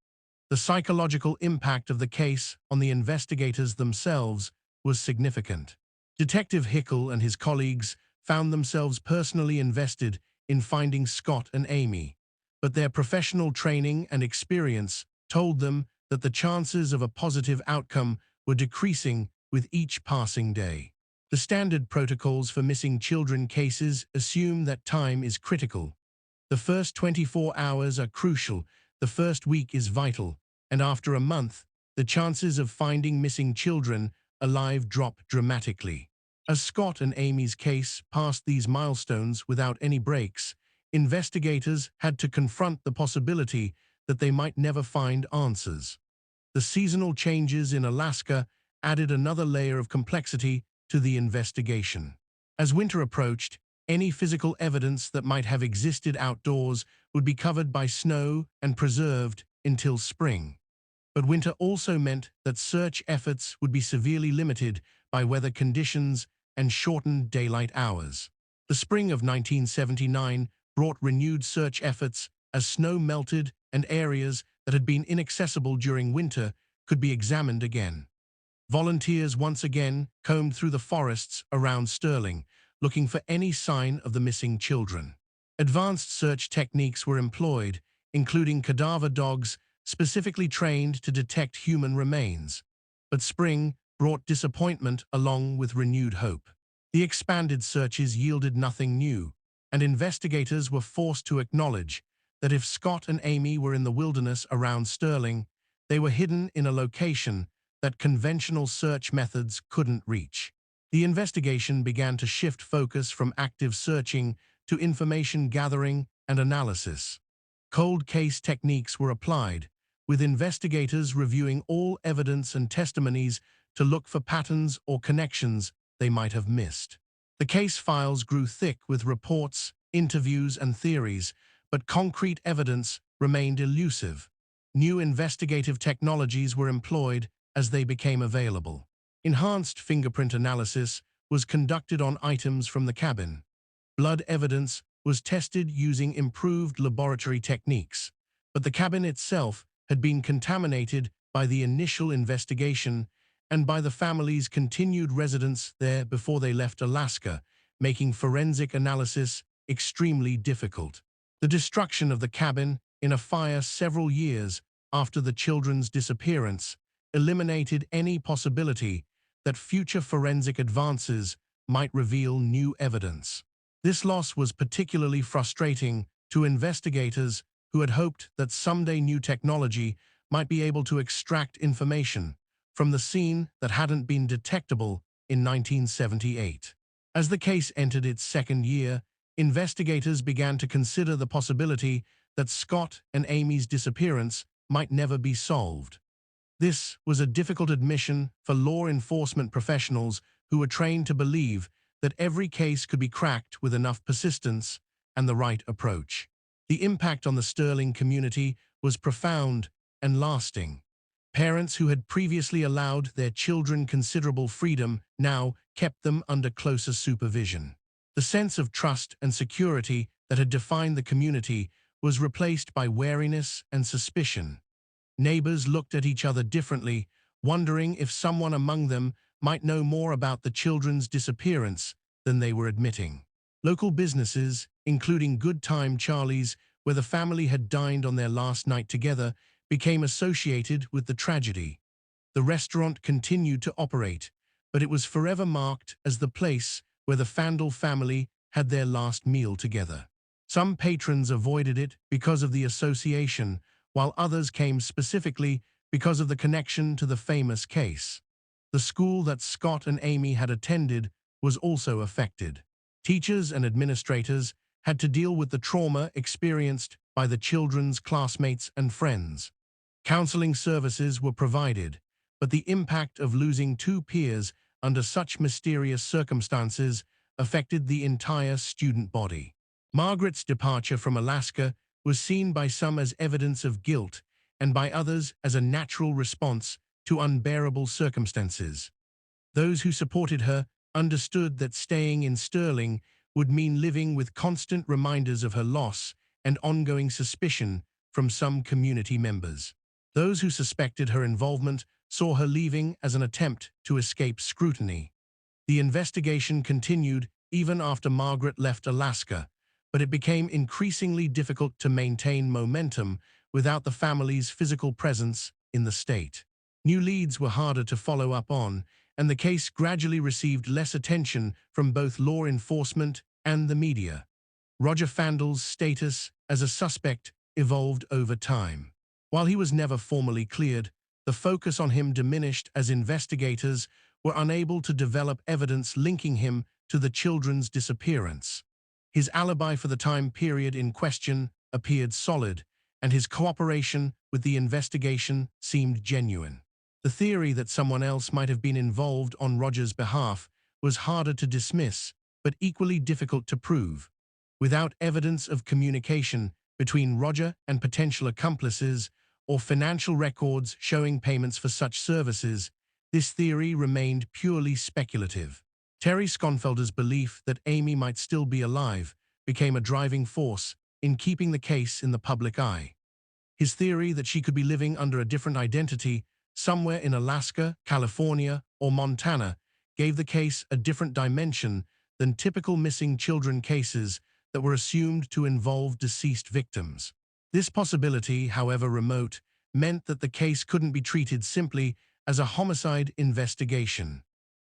The psychological impact of the case on the investigators themselves was significant. Detective Hickel and his colleagues found themselves personally invested in finding Scott and Amy, but their professional training and experience told them that the chances of a positive outcome were decreasing with each passing day. The standard protocols for missing children cases assume that time is critical. The first 24 hours are crucial, the first week is vital, and after a month, the chances of finding missing children alive drop dramatically. As Scott and Amy's case passed these milestones without any breaks, investigators had to confront the possibility that they might never find answers. The seasonal changes in Alaska added another layer of complexity to the investigation. As winter approached, any physical evidence that might have existed outdoors would be covered by snow and preserved until spring. But winter also meant that search efforts would be severely limited by weather conditions and shortened daylight hours. The spring of 1979 brought renewed search efforts as snow melted and areas that had been inaccessible during winter could be examined again. Volunteers once again combed through the forests around Stirling, looking for any sign of the missing children. Advanced search techniques were employed, including cadaver dogs specifically trained to detect human remains. But spring brought disappointment along with renewed hope. The expanded searches yielded nothing new, and investigators were forced to acknowledge that if Scott and Amy were in the wilderness around Stirling, they were hidden in a location that conventional search methods couldn't reach. The investigation began to shift focus from active searching to information gathering and analysis. Cold case techniques were applied, with investigators reviewing all evidence and testimonies to look for patterns or connections they might have missed. The case files grew thick with reports, interviews, and theories, but concrete evidence remained elusive. New investigative technologies were employed as they became available. Enhanced fingerprint analysis was conducted on items from the cabin. Blood evidence was tested using improved laboratory techniques, but the cabin itself had been contaminated by the initial investigation and by the family's continued residence there before they left Alaska, making forensic analysis extremely difficult. The destruction of the cabin in a fire several years after the children's disappearance eliminated any possibility that future forensic advances might reveal new evidence. This loss was particularly frustrating to investigators who had hoped that someday new technology might be able to extract information from the scene that hadn't been detectable in 1978. As the case entered its second year, investigators began to consider the possibility that Scott and Amy's disappearance might never be solved. This was a difficult admission for law enforcement professionals who were trained to believe that every case could be cracked with enough persistence and the right approach. The impact on the Stirling community was profound and lasting. Parents who had previously allowed their children considerable freedom now kept them under closer supervision. The sense of trust and security that had defined the community was replaced by wariness and suspicion. Neighbors looked at each other differently, wondering if someone among them might know more about the children's disappearance than they were admitting. Local businesses, including Good Time Charlie's, where the family had dined on their last night together, became associated with the tragedy. The restaurant continued to operate, but it was forever marked as the place where the Fandel family had their last meal together. Some patrons avoided it because of the association, while others came specifically because of the connection to the famous case. The school that Scott and Amy had attended was also affected. Teachers and administrators had to deal with the trauma experienced by the children's classmates and friends. Counseling services were provided, but the impact of losing two peers under such mysterious circumstances affected the entire student body. Margaret's departure from Alaska was seen by some as evidence of guilt and by others as a natural response to unbearable circumstances. Those who supported her understood that staying in Stirling would mean living with constant reminders of her loss and ongoing suspicion from some community members. Those who suspected her involvement saw her leaving as an attempt to escape scrutiny. The investigation continued even after Margaret left Alaska, but it became increasingly difficult to maintain momentum without the family's physical presence in the state. New leads were harder to follow up on, and the case gradually received less attention from both law enforcement and the media. Roger Fandel's status as a suspect evolved over time. While he was never formally cleared, the focus on him diminished as investigators were unable to develop evidence linking him to the children's disappearance. His alibi for the time period in question appeared solid, and his cooperation with the investigation seemed genuine. The theory that someone else might have been involved on Roger's behalf was harder to dismiss, but equally difficult to prove. Without evidence of communication between Roger and potential accomplices or financial records showing payments for such services, this theory remained purely speculative. Terry Schonfelder's belief that Amy might still be alive became a driving force in keeping the case in the public eye. His theory that she could be living under a different identity somewhere in Alaska, California, or Montana gave the case a different dimension than typical missing children cases that were assumed to involve deceased victims. This possibility, however remote, meant that the case couldn't be treated simply as a homicide investigation.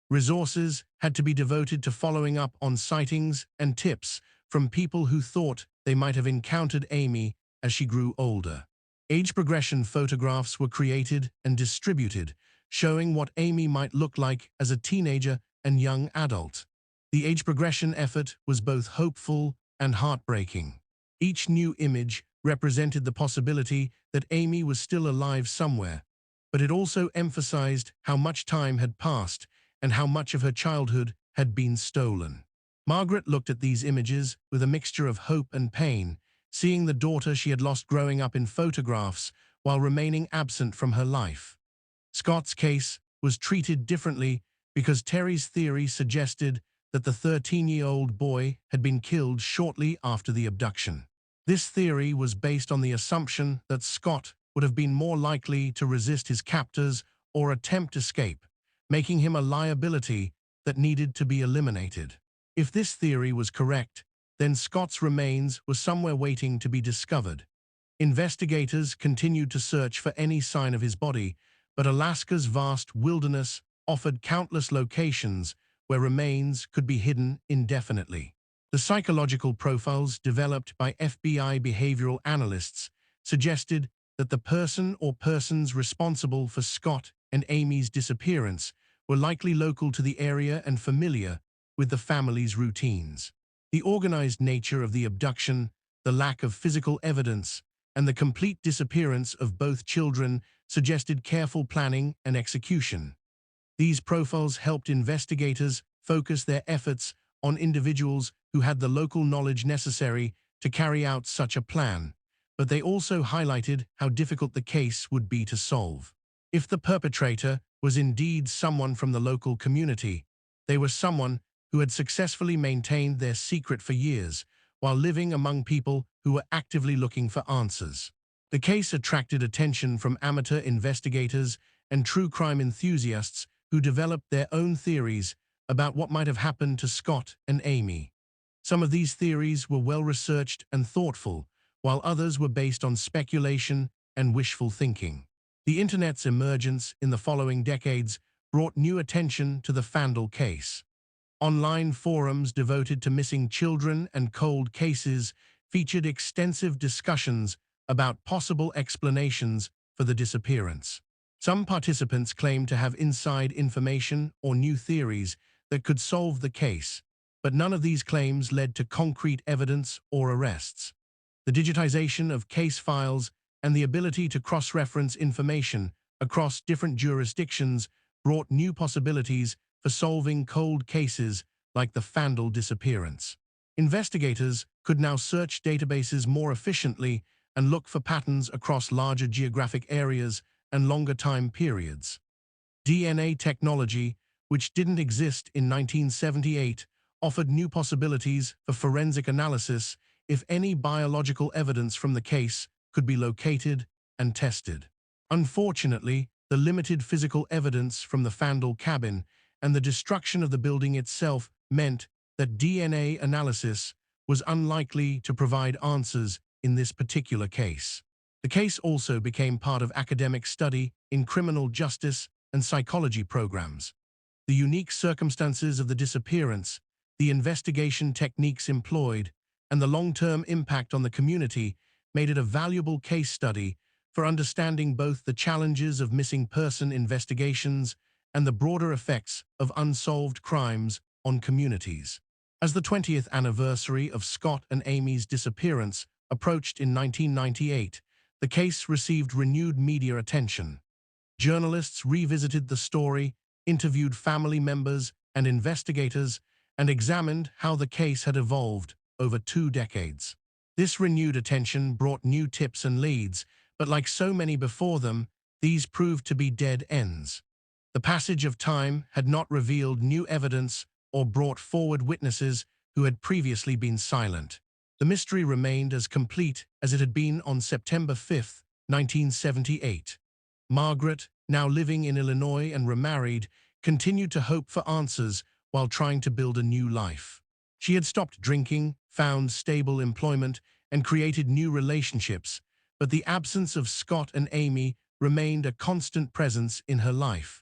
Resources had to be devoted to following up on sightings and tips from people who thought they might have encountered Amy as she grew older. Age progression photographs were created and distributed, showing what Amy might look like as a teenager and young adult. The age progression effort was both hopeful and heartbreaking. Each new image represented the possibility that Amy was still alive somewhere, but it also emphasized how much time had passed and how much of her childhood had been stolen. Margaret looked at these images with a mixture of hope and pain, seeing the daughter she had lost growing up in photographs while remaining absent from her life. Scott's case was treated differently because Terry's theory suggested that the 13-year-old boy had been killed shortly after the abduction. This theory was based on the assumption that Scott would have been more likely to resist his captors or attempt escape, making him a liability that needed to be eliminated. If this theory was correct, then Scott's remains were somewhere waiting to be discovered. Investigators continued to search for any sign of his body, but Alaska's vast wilderness offered countless locations where remains could be hidden indefinitely. The psychological profiles developed by FBI behavioral analysts suggested that the person or persons responsible for Scott and Amy's disappearance were likely local to the area and familiar with the family's routines. The organized nature of the abduction, the lack of physical evidence, and the complete disappearance of both children suggested careful planning and execution. These profiles helped investigators focus their efforts on individuals who had the local knowledge necessary to carry out such a plan, but they also highlighted how difficult the case would be to solve. If the perpetrator was indeed someone from the local community, they were someone who had successfully maintained their secret for years while living among people who were actively looking for answers. The case attracted attention from amateur investigators and true crime enthusiasts who developed their own theories about what might have happened to Scott and Amy. Some of these theories were well-researched and thoughtful, while others were based on speculation and wishful thinking. The Internet's emergence in the following decades brought new attention to the Fandel case. Online forums devoted to missing children and cold cases featured extensive discussions about possible explanations for the disappearance. Some participants claimed to have inside information or new theories that could solve the case, but none of these claims led to concrete evidence or arrests. The digitization of case files and the ability to cross-reference information across different jurisdictions brought new possibilities for solving cold cases like the Fandel disappearance. Investigators could now search databases more efficiently and look for patterns across larger geographic areas and longer time periods. DNA technology, which didn't exist in 1978, offered new possibilities for forensic analysis if any biological evidence from the case could be located and tested. Unfortunately, the limited physical evidence from the Fandel cabin and the destruction of the building itself meant that DNA analysis was unlikely to provide answers in this particular case. The case also became part of academic study in criminal justice and psychology programs. The unique circumstances of the disappearance, the investigation techniques employed, and the long-term impact on the community made it a valuable case study for understanding both the challenges of missing person investigations and the broader effects of unsolved crimes on communities. As the 20th anniversary of Scott and Amy's disappearance approached in 1998, the case received renewed media attention. Journalists revisited the story, interviewed family members and investigators, and examined how the case had evolved over 2 decades. This renewed attention brought new tips and leads, but like so many before them, these proved to be dead ends. The passage of time had not revealed new evidence or brought forward witnesses who had previously been silent. The mystery remained as complete as it had been on September 5, 1978. Margaret, now living in Illinois and remarried, continued to hope for answers while trying to build a new life. She had stopped drinking, found stable employment, and created new relationships, but the absence of Scott and Amy remained a constant presence in her life.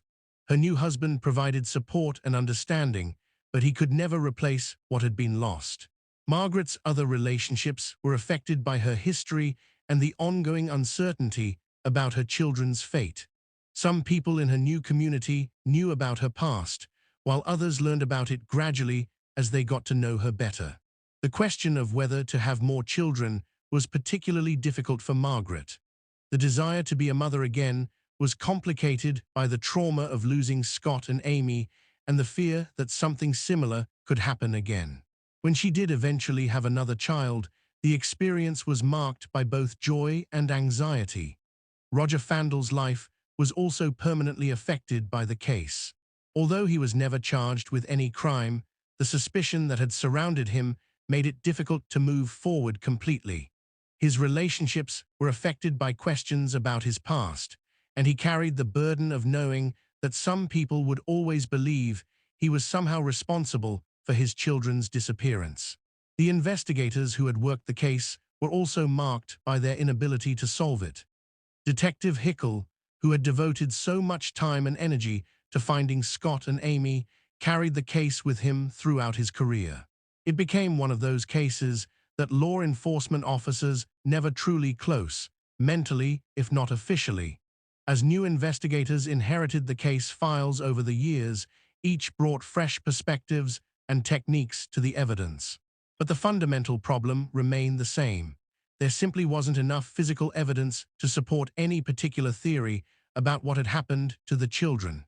Her new husband provided support and understanding, but he could never replace what had been lost. Margaret's other relationships were affected by her history and the ongoing uncertainty about her children's fate. Some people in her new community knew about her past, while others learned about it gradually as they got to know her better. The question of whether to have more children was particularly difficult for Margaret. The desire to be a mother again was complicated by the trauma of losing Scott and Amy and the fear that something similar could happen again. When she did eventually have another child, the experience was marked by both joy and anxiety. Roger Fandel's life was also permanently affected by the case. Although he was never charged with any crime, the suspicion that had surrounded him made it difficult to move forward completely. His relationships were affected by questions about his past, and he carried the burden of knowing that some people would always believe he was somehow responsible for his children's disappearance. The investigators who had worked the case were also marked by their inability to solve it. Detective Hickel, who had devoted so much time and energy to finding Scott and Amy, carried the case with him throughout his career. It became one of those cases that law enforcement officers never truly close, mentally if not officially. As new investigators inherited the case files over the years, each brought fresh perspectives and techniques to the evidence. But the fundamental problem remained the same. There simply wasn't enough physical evidence to support any particular theory about what had happened to the children.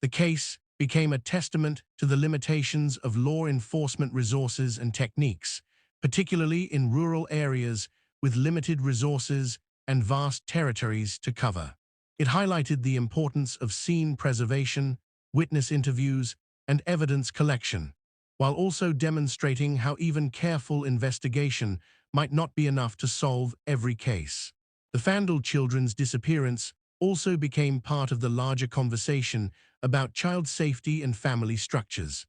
The case became a testament to the limitations of law enforcement resources and techniques, particularly in rural areas with limited resources and vast territories to cover. It highlighted the importance of scene preservation, witness interviews, and evidence collection, while also demonstrating how even careful investigation might not be enough to solve every case. The Fandel children's disappearance also became part of the larger conversation about child safety and family structures.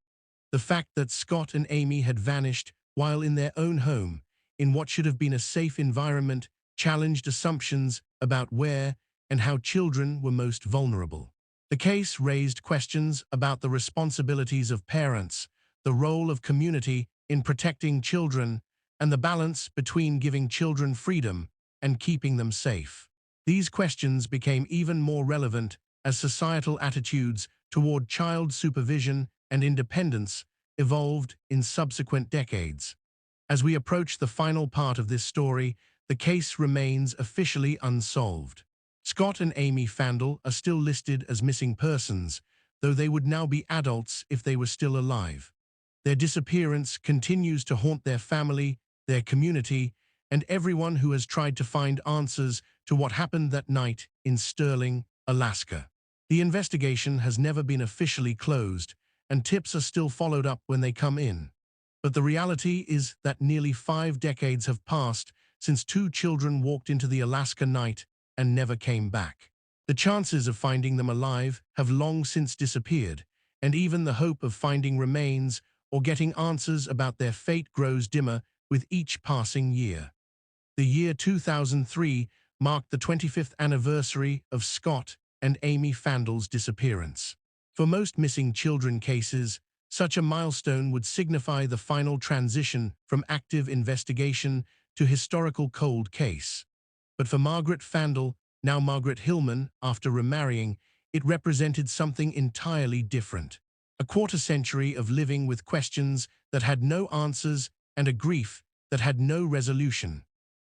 The fact that Scott and Amy had vanished while in their own home, in what should have been a safe environment, challenged assumptions about where and how children were most vulnerable. The case raised questions about the responsibilities of parents, the role of community in protecting children, and the balance between giving children freedom and keeping them safe. These questions became even more relevant as societal attitudes toward child supervision and independence evolved in subsequent decades. As we approach the final part of this story, the case remains officially unsolved. Scott and Amy Fandel are still listed as missing persons, though they would now be adults if they were still alive. Their disappearance continues to haunt their family, their community, and everyone who has tried to find answers to what happened that night in Sterling, Alaska. The investigation has never been officially closed, and tips are still followed up when they come in. But the reality is that nearly 5 decades have passed since 2 children walked into the Alaska night and never came back. The chances of finding them alive have long since disappeared, and even the hope of finding remains or getting answers about their fate grows dimmer with each passing year. The year 2003 marked the 25th anniversary of Scott and Amy Fandel's disappearance. For most missing children cases, such a milestone would signify the final transition from active investigation to historical cold case. But for Margaret Fandel, now Margaret Hillman, after remarrying, it represented something entirely different. A quarter-century of living with questions that had no answers and a grief that had no resolution.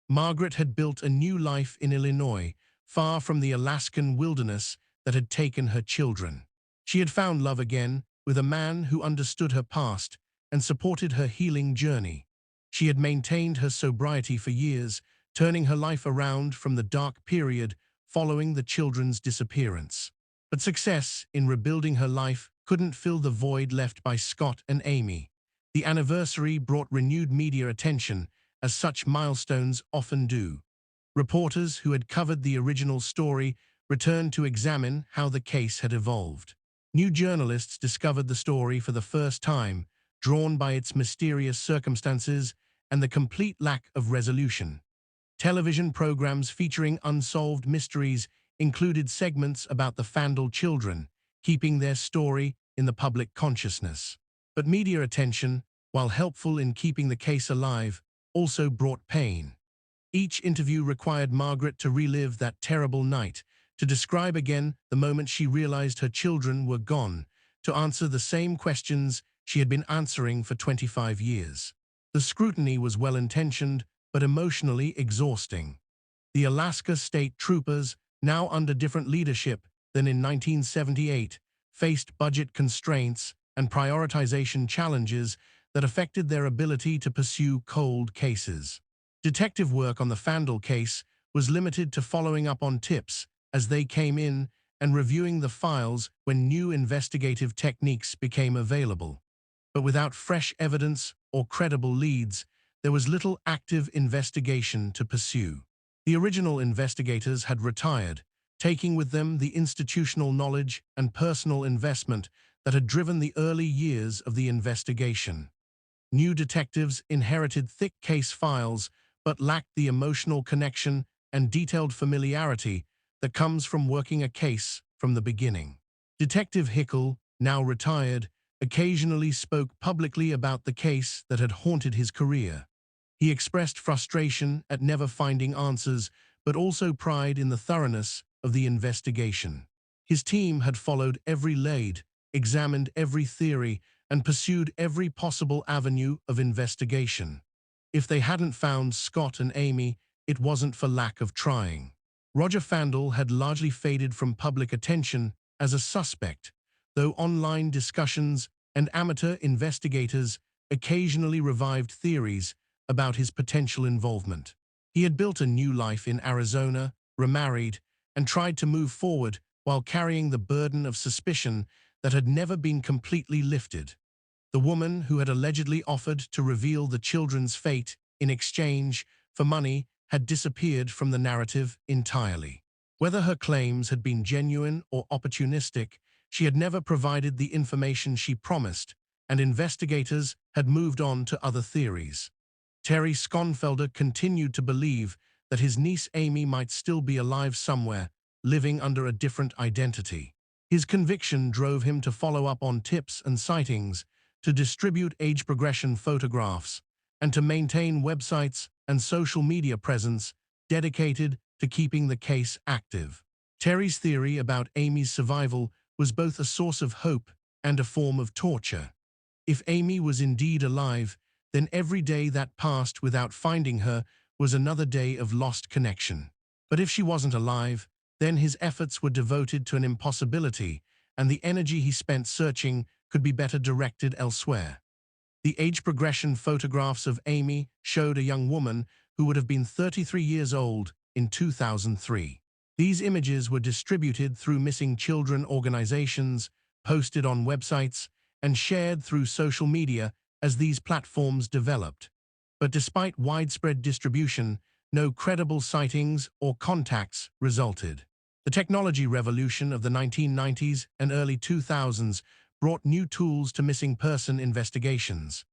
Margaret had built a new life in Illinois, far from the Alaskan wilderness that had taken her children. She had found love again with a man who understood her past and supported her healing journey. She had maintained her sobriety for years, turning her life around from the dark period following the children's disappearance. But success in rebuilding her life couldn't fill the void left by Scott and Amy. The anniversary brought renewed media attention, as such milestones often do. Reporters who had covered the original story returned to examine how the case had evolved. New journalists discovered the story for the first time, drawn by its mysterious circumstances and the complete lack of resolution. Television programs featuring unsolved mysteries included segments about the Fandel children, keeping their story in the public consciousness. But media attention, while helpful in keeping the case alive, also brought pain. Each interview required Margaret to relive that terrible night, to describe again the moment she realized her children were gone, to answer the same questions she had been answering for 25 years. The scrutiny was well-intentioned, but emotionally exhausting. The Alaska State Troopers, now under different leadership than in 1978, faced budget constraints and prioritization challenges that affected their ability to pursue cold cases. Detective work on the Fandel case was limited to following up on tips as they came in and reviewing the files when new investigative techniques became available. But without fresh evidence or credible leads, there was little active investigation to pursue. The original investigators had retired, taking with them the institutional knowledge and personal investment that had driven the early years of the investigation. New detectives inherited thick case files but lacked the emotional connection and detailed familiarity that comes from working a case from the beginning. Detective Hickle, now retired, occasionally spoke publicly about the case that had haunted his career. He expressed frustration at never finding answers, but also pride in the thoroughness of the investigation. His team had followed every lead, examined every theory, and pursued every possible avenue of investigation. If they hadn't found Scott and Amy, it wasn't for lack of trying. Roger Fandel had largely faded from public attention as a suspect, though online discussions and amateur investigators occasionally revived theories about his potential involvement. He had built a new life in Arizona, remarried, and tried to move forward while carrying the burden of suspicion that had never been completely lifted. The woman who had allegedly offered to reveal the children's fate in exchange for money had disappeared from the narrative entirely. Whether her claims had been genuine or opportunistic, she had never provided the information she promised, and investigators had moved on to other theories. Terry Sconfelder continued to believe that his niece Amy might still be alive somewhere, living under a different identity. His conviction drove him to follow up on tips and sightings, to distribute age progression photographs, and to maintain websites and social media presence dedicated to keeping the case active. Terry's theory about Amy's survival was both a source of hope and a form of torture. If Amy was indeed alive, then every day that passed without finding her was another day of lost connection. But if she wasn't alive, then his efforts were devoted to an impossibility, and the energy he spent searching could be better directed elsewhere. The age progression photographs of Amy showed a young woman who would have been 33 years old in 2003. These images were distributed through missing children organizations, posted on websites, and shared through social media as these platforms developed. But despite widespread distribution, no credible sightings or contacts resulted. The technology revolution of the 1990s and early 2000s brought new tools to missing person investigations.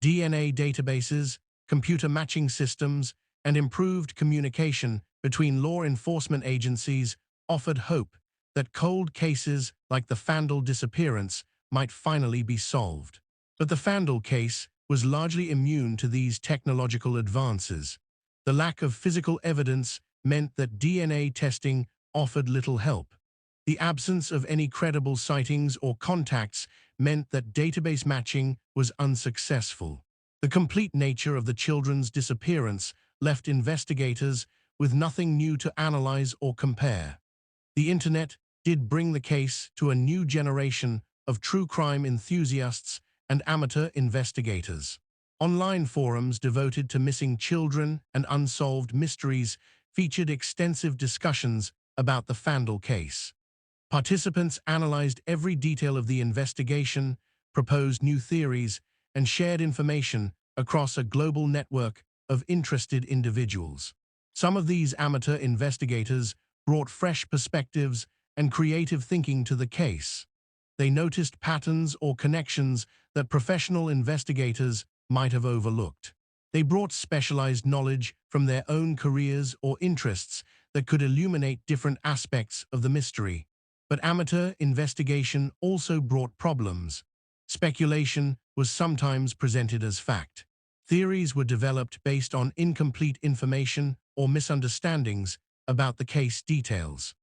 DNA databases, computer matching systems, and improved communication between law enforcement agencies offered hope that cold cases like the Fandel disappearance might finally be solved. But the Fandel case was largely immune to these technological advances. The lack of physical evidence meant that DNA testing offered little help. The absence of any credible sightings or contacts meant that database matching was unsuccessful. The complete nature of the children's disappearance left investigators with nothing new to analyze or compare. The internet did bring the case to a new generation of true crime enthusiasts and amateur investigators. Online forums devoted to missing children and unsolved mysteries featured extensive discussions about the Fandel case. Participants analyzed every detail of the investigation, proposed new theories, and shared information across a global network of interested individuals. Some of these amateur investigators brought fresh perspectives and creative thinking to the case. They noticed patterns or connections that professional investigators might have overlooked. They brought specialized knowledge from their own careers or interests that could illuminate different aspects of the mystery. But amateur investigation also brought problems. Speculation was sometimes presented as fact. Theories were developed based on incomplete information or misunderstandings about the case details.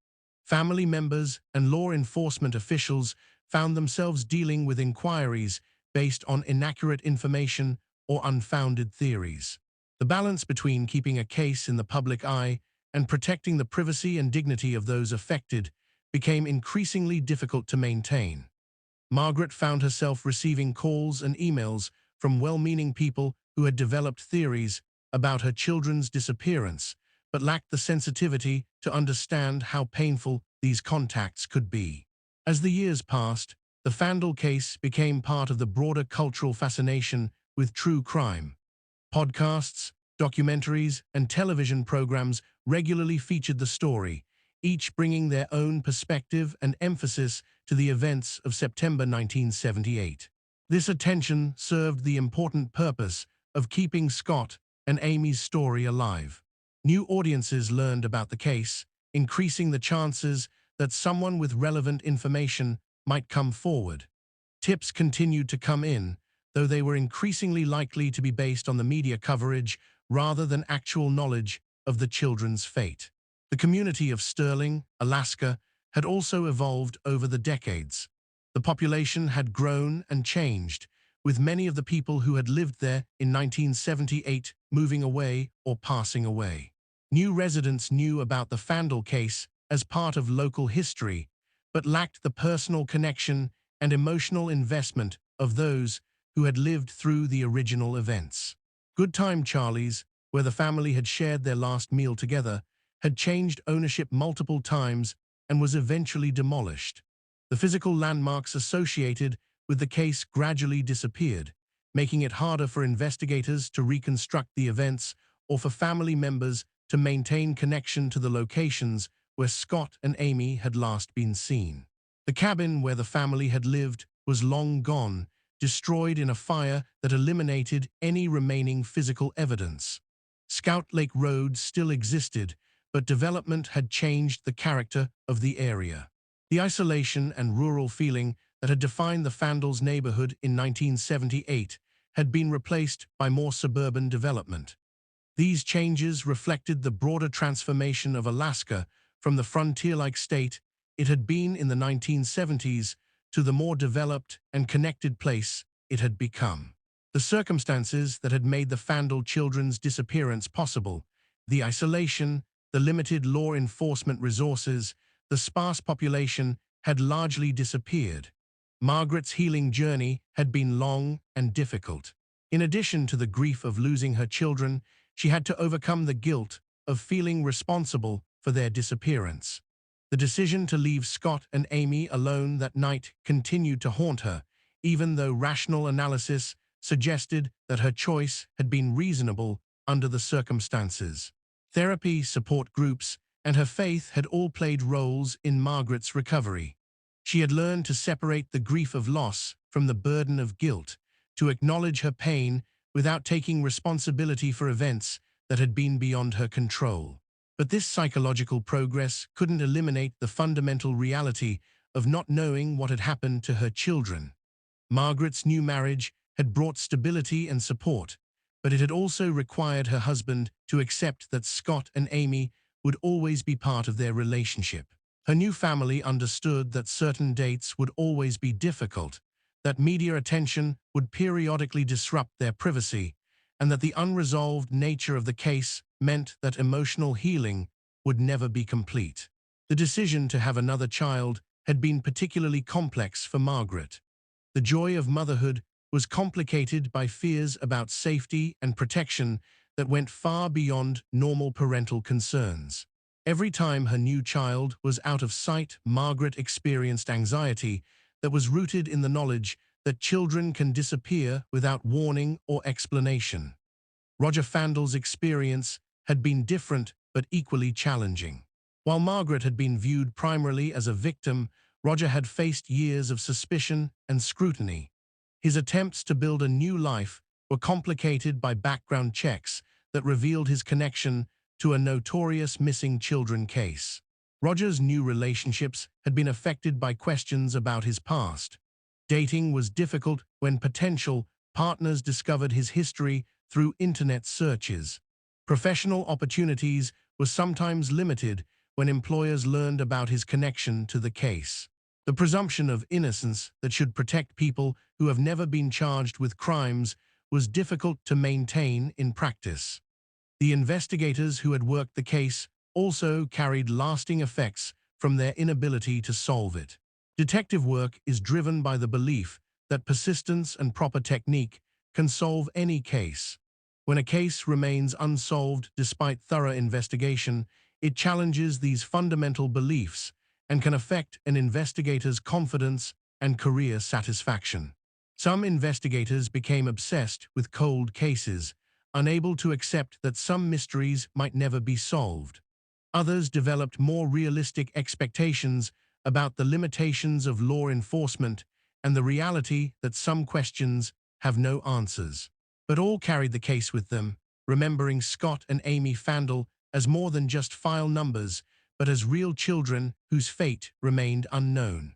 Family members and law enforcement officials found themselves dealing with inquiries based on inaccurate information or unfounded theories. The balance between keeping a case in the public eye and protecting the privacy and dignity of those affected became increasingly difficult to maintain. Margaret found herself receiving calls and emails from well-meaning people who had developed theories about her children's disappearance, but lacked the sensitivity to understand how painful these contacts could be. As the years passed, the Fandel case became part of the broader cultural fascination with true crime. Podcasts, documentaries, and television programs regularly featured the story, each bringing their own perspective and emphasis to the events of September 1978. This attention served the important purpose of keeping Scott and Amy's story alive. New audiences learned about the case, increasing the chances that someone with relevant information might come forward. Tips continued to come in, though they were increasingly likely to be based on the media coverage rather than actual knowledge of the children's fate. The community of Sterling, Alaska, had also evolved over the decades. The population had grown and changed, with many of the people who had lived there in 1978 moving away or passing away. New residents knew about the Fandel case as part of local history, but lacked the personal connection and emotional investment of those who had lived through the original events. Good Time Charlie's, where the family had shared their last meal together, had changed ownership multiple times and was eventually demolished. The physical landmarks associated with the case gradually disappeared, making it harder for investigators to reconstruct the events or for family members to maintain connection to the locations where Scott and Amy had last been seen. The cabin where the family had lived was long gone, destroyed in a fire that eliminated any remaining physical evidence. Scout Lake Road still existed, but development had changed the character of the area. The isolation and rural feeling that had defined the Fandel's neighborhood in 1978 had been replaced by more suburban development. These changes reflected the broader transformation of Alaska from the frontier-like state it had been in the 1970s to the more developed and connected place it had become. The circumstances that had made the Fandel children's disappearance possible, the isolation, the limited law enforcement resources, the sparse population had largely disappeared. Margaret's healing journey had been long and difficult. In addition to the grief of losing her children, she had to overcome the guilt of feeling responsible for their disappearance. The decision to leave Scott and Amy alone that night continued to haunt her, even though rational analysis suggested that her choice had been reasonable under the circumstances. Therapy, support groups, and her faith had all played roles in Margaret's recovery. She had learned to separate the grief of loss from the burden of guilt, to acknowledge her pain without taking responsibility for events that had been beyond her control. But this psychological progress couldn't eliminate the fundamental reality of not knowing what had happened to her children. Margaret's new marriage had brought stability and support, but it had also required her husband to accept that Scott and Amy would always be part of their relationship. Her new family understood that certain dates would always be difficult, that media attention would periodically disrupt their privacy, and that the unresolved nature of the case meant that emotional healing would never be complete. The decision to have another child had been particularly complex for Margaret. The joy of motherhood was complicated by fears about safety and protection that went far beyond normal parental concerns. Every time her new child was out of sight, Margaret experienced anxiety that was rooted in the knowledge that children can disappear without warning or explanation. Roger Fandel's experience had been different but equally challenging. While Margaret had been viewed primarily as a victim, Roger had faced years of suspicion and scrutiny. His attempts to build a new life were complicated by background checks that revealed his connection to a notorious missing children case. Roger's new relationships had been affected by questions about his past. Dating was difficult when potential partners discovered his history through internet searches. Professional opportunities were sometimes limited when employers learned about his connection to the case. The presumption of innocence that should protect people who have never been charged with crimes was difficult to maintain in practice. The investigators who had worked the case also carried lasting effects from their inability to solve it. Detective work is driven by the belief that persistence and proper technique can solve any case. When a case remains unsolved despite thorough investigation, it challenges these fundamental beliefs and can affect an investigator's confidence and career satisfaction. Some investigators became obsessed with cold cases, unable to accept that some mysteries might never be solved. Others developed more realistic expectations about the limitations of law enforcement and the reality that some questions have no answers. But all carried the case with them, remembering Scott and Amy Fandel as more than just file numbers, but as real children whose fate remained unknown.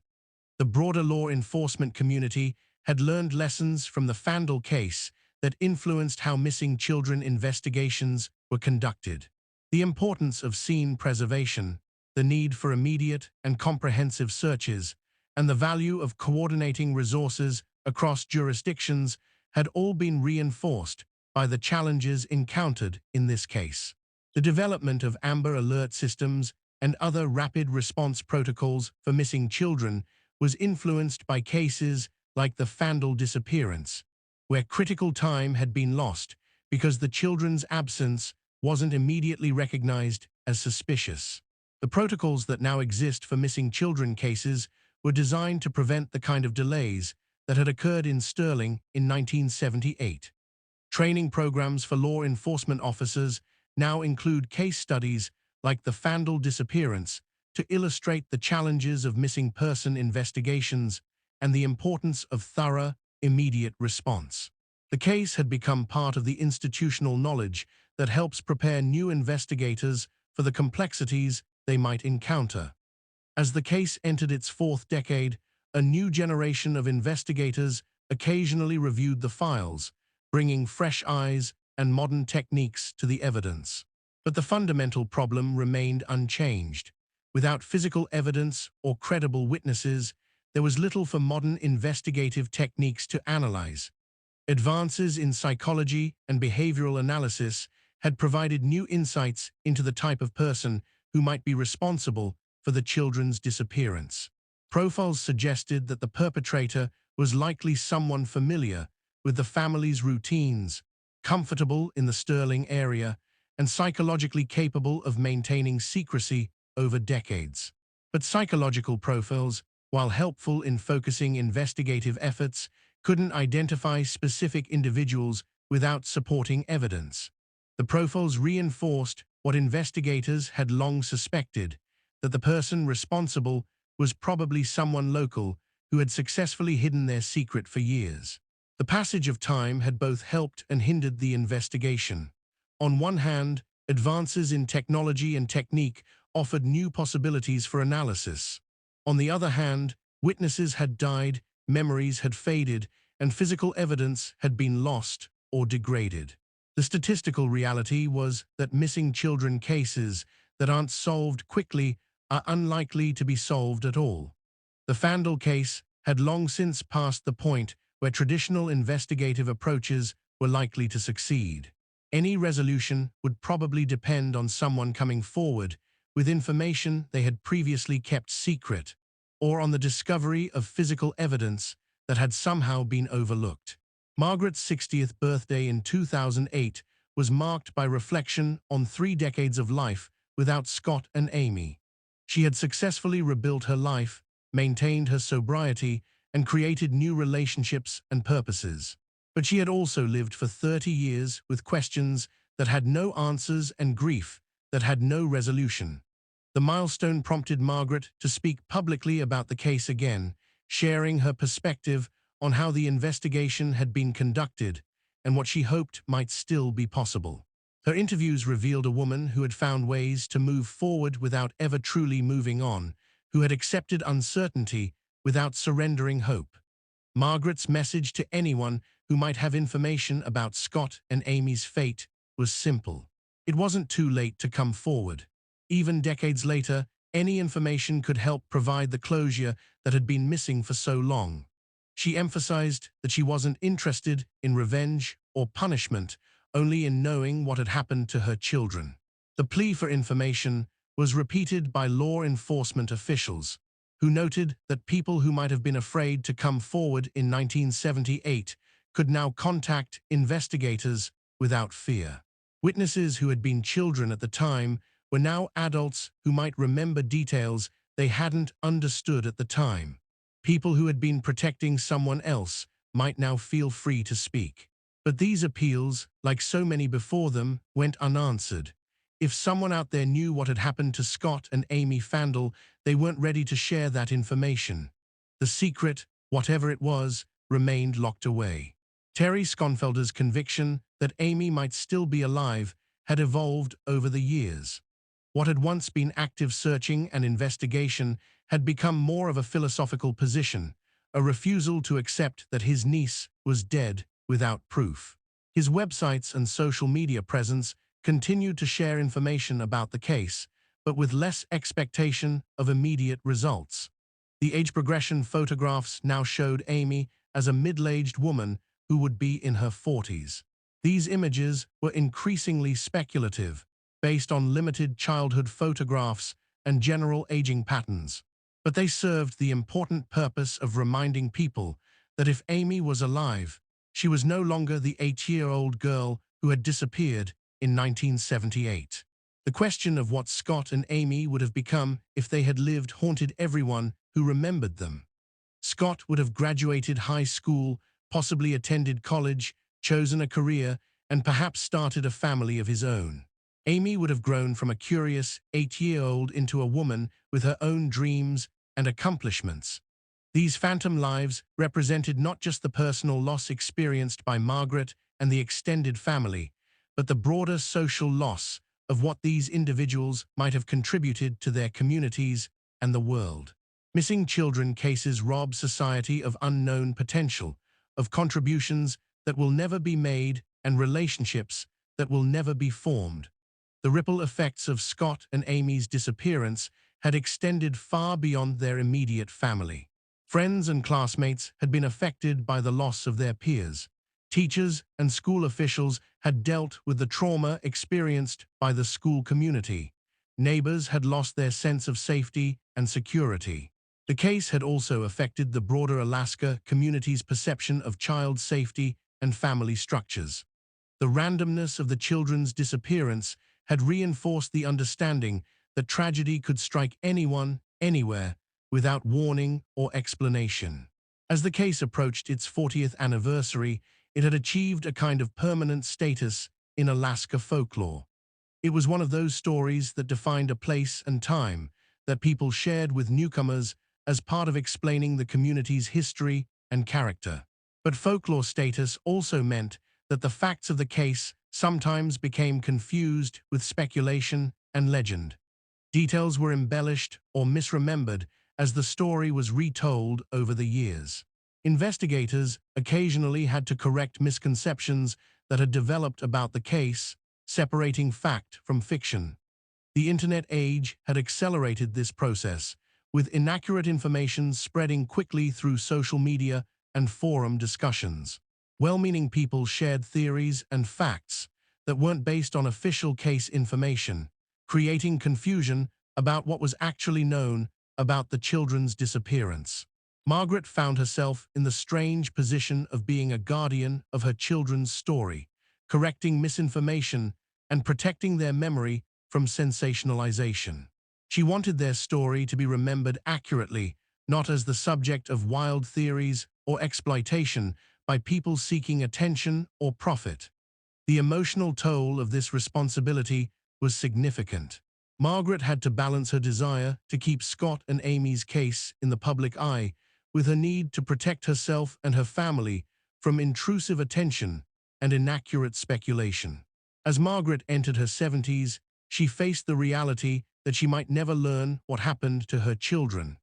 The broader law enforcement community had learned lessons from the Fandel case that influenced how missing children investigations were conducted. The importance of scene preservation, the need for immediate and comprehensive searches, and the value of coordinating resources across jurisdictions had all been reinforced by the challenges encountered in this case. The development of Amber Alert systems and other rapid response protocols for missing children was influenced by cases like the Fandel disappearance, where critical time had been lost because the children's absence wasn't immediately recognized as suspicious. The protocols that now exist for missing children cases were designed to prevent the kind of delays that had occurred in Sterling in 1978. Training programs for law enforcement officers now include case studies like the Fandel disappearance to illustrate the challenges of missing person investigations and the importance of thorough, immediate response. The case had become part of the institutional knowledge that helps prepare new investigators for the complexities they might encounter. As the case entered its fourth decade, a new generation of investigators occasionally reviewed the files, bringing fresh eyes and modern techniques to the evidence. But the fundamental problem remained unchanged. Without physical evidence or credible witnesses, there was little for modern investigative techniques to analyze. Advances in psychology and behavioral analysis had provided new insights into the type of person who might be responsible for the children's disappearance. Profiles suggested that the perpetrator was likely someone familiar with the family's routines, comfortable in the Sterling area, and psychologically capable of maintaining secrecy over decades. But psychological profiles, while helpful in focusing investigative efforts, couldn't identify specific individuals without supporting evidence. The profiles reinforced what investigators had long suspected, that the person responsible was probably someone local who had successfully hidden their secret for years. The passage of time had both helped and hindered the investigation. On one hand, advances in technology and technique offered new possibilities for analysis. On the other hand, witnesses had died, memories had faded, and physical evidence had been lost or degraded. The statistical reality was that missing children cases that aren't solved quickly are unlikely to be solved at all. The Fandel case had long since passed the point where traditional investigative approaches were likely to succeed. Any resolution would probably depend on someone coming forward with information they had previously kept secret, or on the discovery of physical evidence that had somehow been overlooked. Margaret's 60th birthday in 2008 was marked by reflection on 3 decades of life without Scott and Amy. She had successfully rebuilt her life, maintained her sobriety, and created new relationships and purposes. But she had also lived for 30 years with questions that had no answers and grief that had no resolution. The milestone prompted Margaret to speak publicly about the case again, sharing her perspective on how the investigation had been conducted and what she hoped might still be possible. Her interviews revealed a woman who had found ways to move forward without ever truly moving on, who had accepted uncertainty without surrendering hope. Margaret's message to anyone who might have information about Scott and Amy's fate was simple. It wasn't too late to come forward. Even decades later, any information could help provide the closure that had been missing for so long. She emphasized that she wasn't interested in revenge or punishment, only in knowing what had happened to her children. The plea for information was repeated by law enforcement officials, who noted that people who might have been afraid to come forward in 1978 could now contact investigators without fear. Witnesses who had been children at the time were now adults who might remember details they hadn't understood at the time. People who had been protecting someone else might now feel free to speak. But these appeals, like so many before them, went unanswered. If someone out there knew what had happened to Scott and Amy Fandel, they weren't ready to share that information. The secret, whatever it was, remained locked away. Terry Sconfelder's conviction that Amy might still be alive had evolved over the years. What had once been active searching and investigation had become more of a philosophical position, a refusal to accept that his niece was dead without proof. His websites and social media presence continued to share information about the case, but with less expectation of immediate results. The age progression photographs now showed Amy as a middle-aged woman who would be in her 40s. These images were increasingly speculative, based on limited childhood photographs and general aging patterns. But they served the important purpose of reminding people that if Amy was alive, she was no longer the 8-year-old girl who had disappeared in 1978. The question of what Scott and Amy would have become if they had lived haunted everyone who remembered them. Scott would have graduated high school, possibly attended college, chosen a career, and perhaps started a family of his own. Amy would have grown from a curious 8-year-old into a woman with her own dreams and accomplishments. These phantom lives represented not just the personal loss experienced by Margaret and the extended family, but the broader social loss of what these individuals might have contributed to their communities and the world. Missing children cases rob society of unknown potential, of contributions that will never be made and relationships that will never be formed. The ripple effects of Scott and Amy's disappearance had extended far beyond their immediate family. Friends and classmates had been affected by the loss of their peers. Teachers and school officials had dealt with the trauma experienced by the school community. Neighbors had lost their sense of safety and security. The case had also affected the broader Alaska community's perception of child safety and family structures. The randomness of the children's disappearance had reinforced the understanding that tragedy could strike anyone, anywhere, without warning or explanation. As the case approached its 40th anniversary, it had achieved a kind of permanent status in Alaska folklore. It was one of those stories that defined a place and time, that people shared with newcomers as part of explaining the community's history and character. But folklore status also meant that the facts of the case sometimes became confused with speculation and legend. Details were embellished or misremembered as the story was retold over the years. Investigators occasionally had to correct misconceptions that had developed about the case, separating fact from fiction. The internet age had accelerated this process, with inaccurate information spreading quickly through social media and forum discussions. Well-meaning people shared theories and facts that weren't based on official case information, creating confusion about what was actually known about the children's disappearance. Margaret found herself in the strange position of being a guardian of her children's story, correcting misinformation and protecting their memory from sensationalization. She wanted their story to be remembered accurately, not as the subject of wild theories or exploitation by people seeking attention or profit. The emotional toll of this responsibility was significant. Margaret had to balance her desire to keep Scott and Amy's case in the public eye with her need to protect herself and her family from intrusive attention and inaccurate speculation. As Margaret entered her 70s, she faced the reality that she might never learn what happened to her children.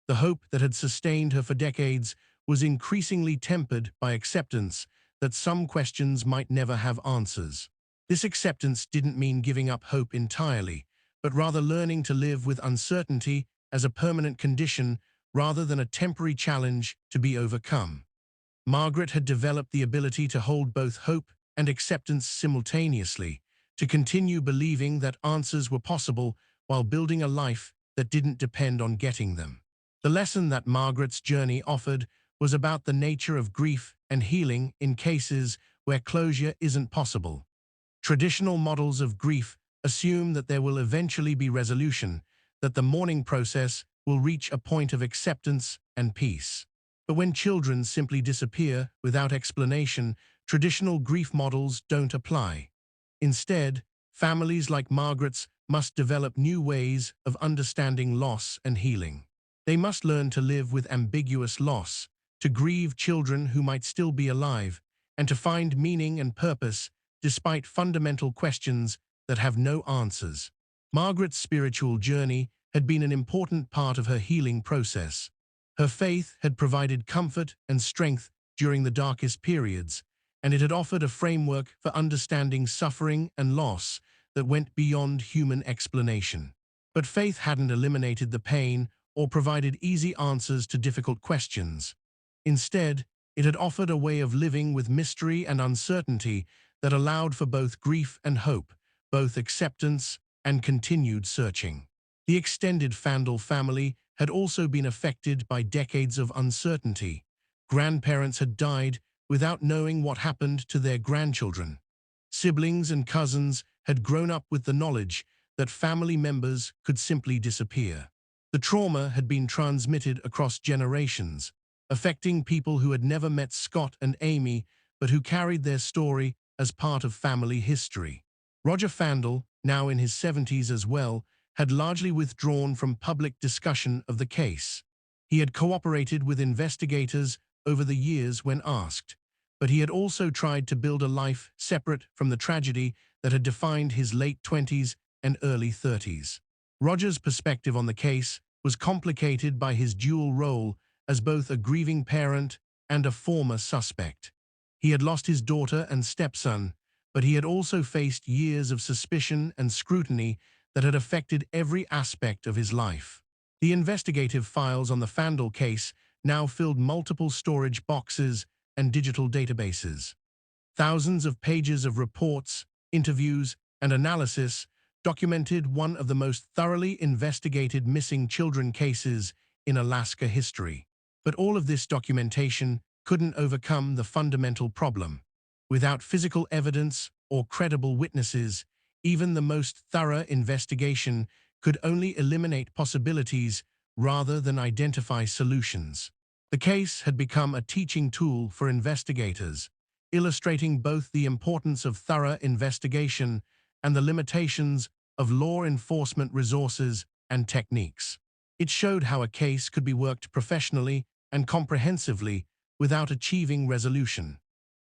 The hope that had sustained her for decades was increasingly tempered by acceptance that some questions might never have answers. This acceptance didn't mean giving up hope entirely, but rather learning to live with uncertainty as a permanent condition rather than a temporary challenge to be overcome. Margaret had developed the ability to hold both hope and acceptance simultaneously, to continue believing that answers were possible while building a life that didn't depend on getting them. The lesson that Margaret's journey offered was about the nature of grief and healing in cases where closure isn't possible. Traditional models of grief assume that there will eventually be resolution, that the mourning process will reach a point of acceptance and peace. But when children simply disappear without explanation, traditional grief models don't apply. Instead, families like Margaret's must develop new ways of understanding loss and healing. They must learn to live with ambiguous loss, to grieve children who might still be alive, and to find meaning and purpose despite fundamental questions that have no answers. Margaret's spiritual journey had been an important part of her healing process. Her faith had provided comfort and strength during the darkest periods, and it had offered a framework for understanding suffering and loss that went beyond human explanation. But faith hadn't eliminated the pain or provided easy answers to difficult questions. Instead, it had offered a way of living with mystery and uncertainty that allowed for both grief and hope, both acceptance and continued searching. The extended Fandel family had also been affected by decades of uncertainty. Grandparents had died without knowing what happened to their grandchildren. Siblings and cousins had grown up with the knowledge that family members could simply disappear. The trauma had been transmitted across generations, affecting people who had never met Scott and Amy, but who carried their story as part of family history. Roger Fandel, now in his 70s as well, had largely withdrawn from public discussion of the case. He had cooperated with investigators over the years when asked, but he had also tried to build a life separate from the tragedy that had defined his late 20s and early 30s. Roger's perspective on the case was complicated by his dual role as both a grieving parent and a former suspect. He had lost his daughter and stepson, but he had also faced years of suspicion and scrutiny that had affected every aspect of his life. The investigative files on the Fandel case now filled multiple storage boxes and digital databases. Thousands of pages of reports, interviews, and analysis documented one of the most thoroughly investigated missing children cases in Alaska history. But all of this documentation couldn't overcome the fundamental problem. Without physical evidence or credible witnesses, even the most thorough investigation could only eliminate possibilities rather than identify solutions. The case had become a teaching tool for investigators, illustrating both the importance of thorough investigation and the limitations of law enforcement resources and techniques. It showed how a case could be worked professionally and comprehensively without achieving resolution.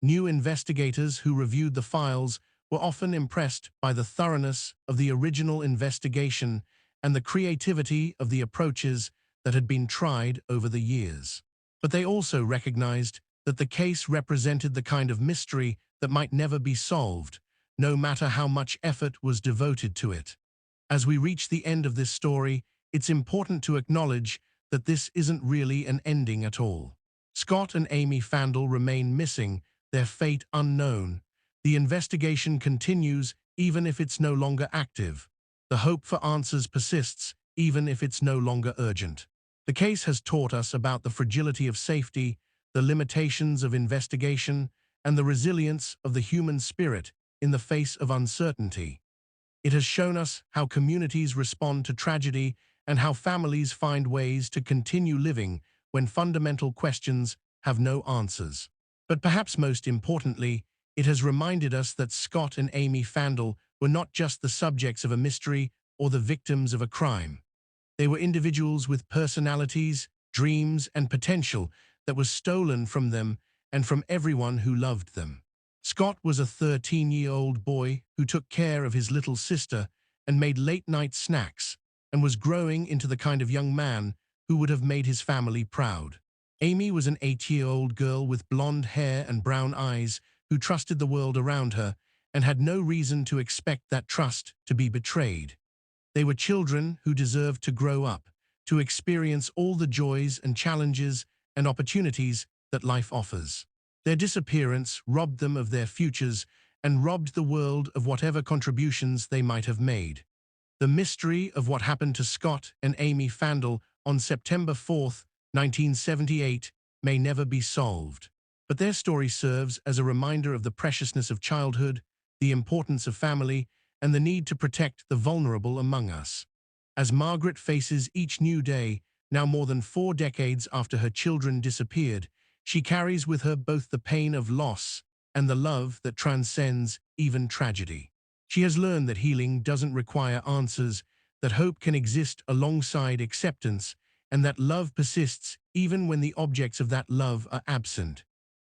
New investigators who reviewed the files were often impressed by the thoroughness of the original investigation and the creativity of the approaches that had been tried over the years. But they also recognized that the case represented the kind of mystery that might never be solved, no matter how much effort was devoted to it. As we reach the end of this story, it's important to acknowledge that this isn't really an ending at all. Scott and Amy Fandel remain missing, their fate unknown. The investigation continues even if it's no longer active. The hope for answers persists, even if it's no longer urgent. The case has taught us about the fragility of safety, the limitations of investigation, and the resilience of the human spirit in the face of uncertainty. It has shown us how communities respond to tragedy and how families find ways to continue living when fundamental questions have no answers. But perhaps most importantly, it has reminded us that Scott and Amy Fandel were not just the subjects of a mystery or the victims of a crime. They were individuals with personalities, dreams, and potential that was stolen from them and from everyone who loved them. Scott was a 13-year-old boy who took care of his little sister and made late-night snacks and was growing into the kind of young man who would have made his family proud. Amy was an 8-year-old girl with blonde hair and brown eyes who trusted the world around her and had no reason to expect that trust to be betrayed. They were children who deserved to grow up, to experience all the joys and challenges and opportunities that life offers. Their disappearance robbed them of their futures and robbed the world of whatever contributions they might have made. The mystery of what happened to Scott and Amy Fandel on September 4, 1978, may never be solved. But their story serves as a reminder of the preciousness of childhood, the importance of family, and the need to protect the vulnerable among us. As Margaret faces each new day, now more than 4 decades after her children disappeared, she carries with her both the pain of loss and the love that transcends even tragedy. She has learned that healing doesn't require answers, that hope can exist alongside acceptance, and that love persists even when the objects of that love are absent.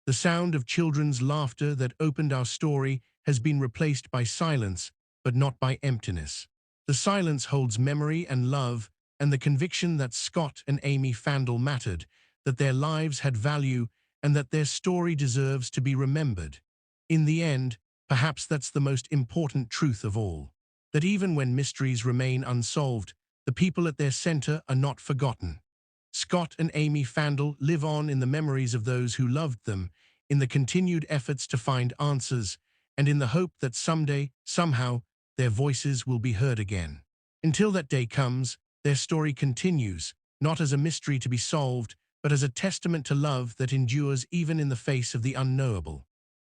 The sound of children's laughter that opened our story has been replaced by silence, but not by emptiness. The silence holds memory and love, and the conviction that Scott and Amy Fandel mattered, that their lives had value, and that their story deserves to be remembered. In the end, perhaps that's the most important truth of all, that even when mysteries remain unsolved, the people at their center are not forgotten. Scott and Amy Fandel live on in the memories of those who loved them, in the continued efforts to find answers, and in the hope that someday, somehow, their voices will be heard again. Until that day comes, their story continues, not as a mystery to be solved, but as a testament to love that endures even in the face of the unknowable.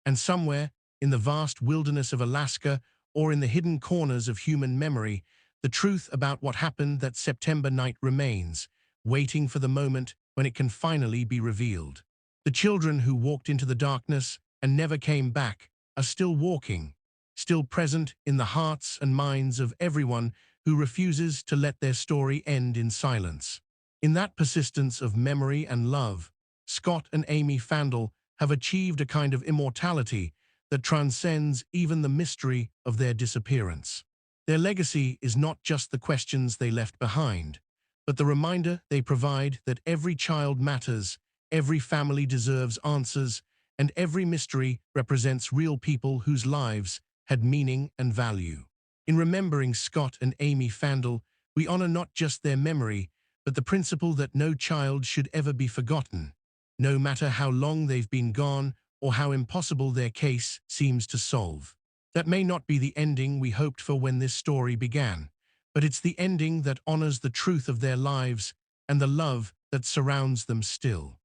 And somewhere, in the vast wilderness of Alaska, or in the hidden corners of human memory, the truth about what happened that September night remains, waiting for the moment when it can finally be revealed. The children who walked into the darkness and never came back are still walking, still present in the hearts and minds of everyone who refuses to let their story end in silence. In that persistence of memory and love, Scott and Amy Fandel have achieved a kind of immortality that transcends even the mystery of their disappearance. Their legacy is not just the questions they left behind, but the reminder they provide that every child matters, every family deserves answers, and every mystery represents real people whose lives had meaning and value. In remembering Scott and Amy Fandel, we honor not just their memory, but the principle that no child should ever be forgotten, no matter how long they've been gone or how impossible their case seems to solve. That may not be the ending we hoped for when this story began, but it's the ending that honors the truth of their lives and the love that surrounds them still.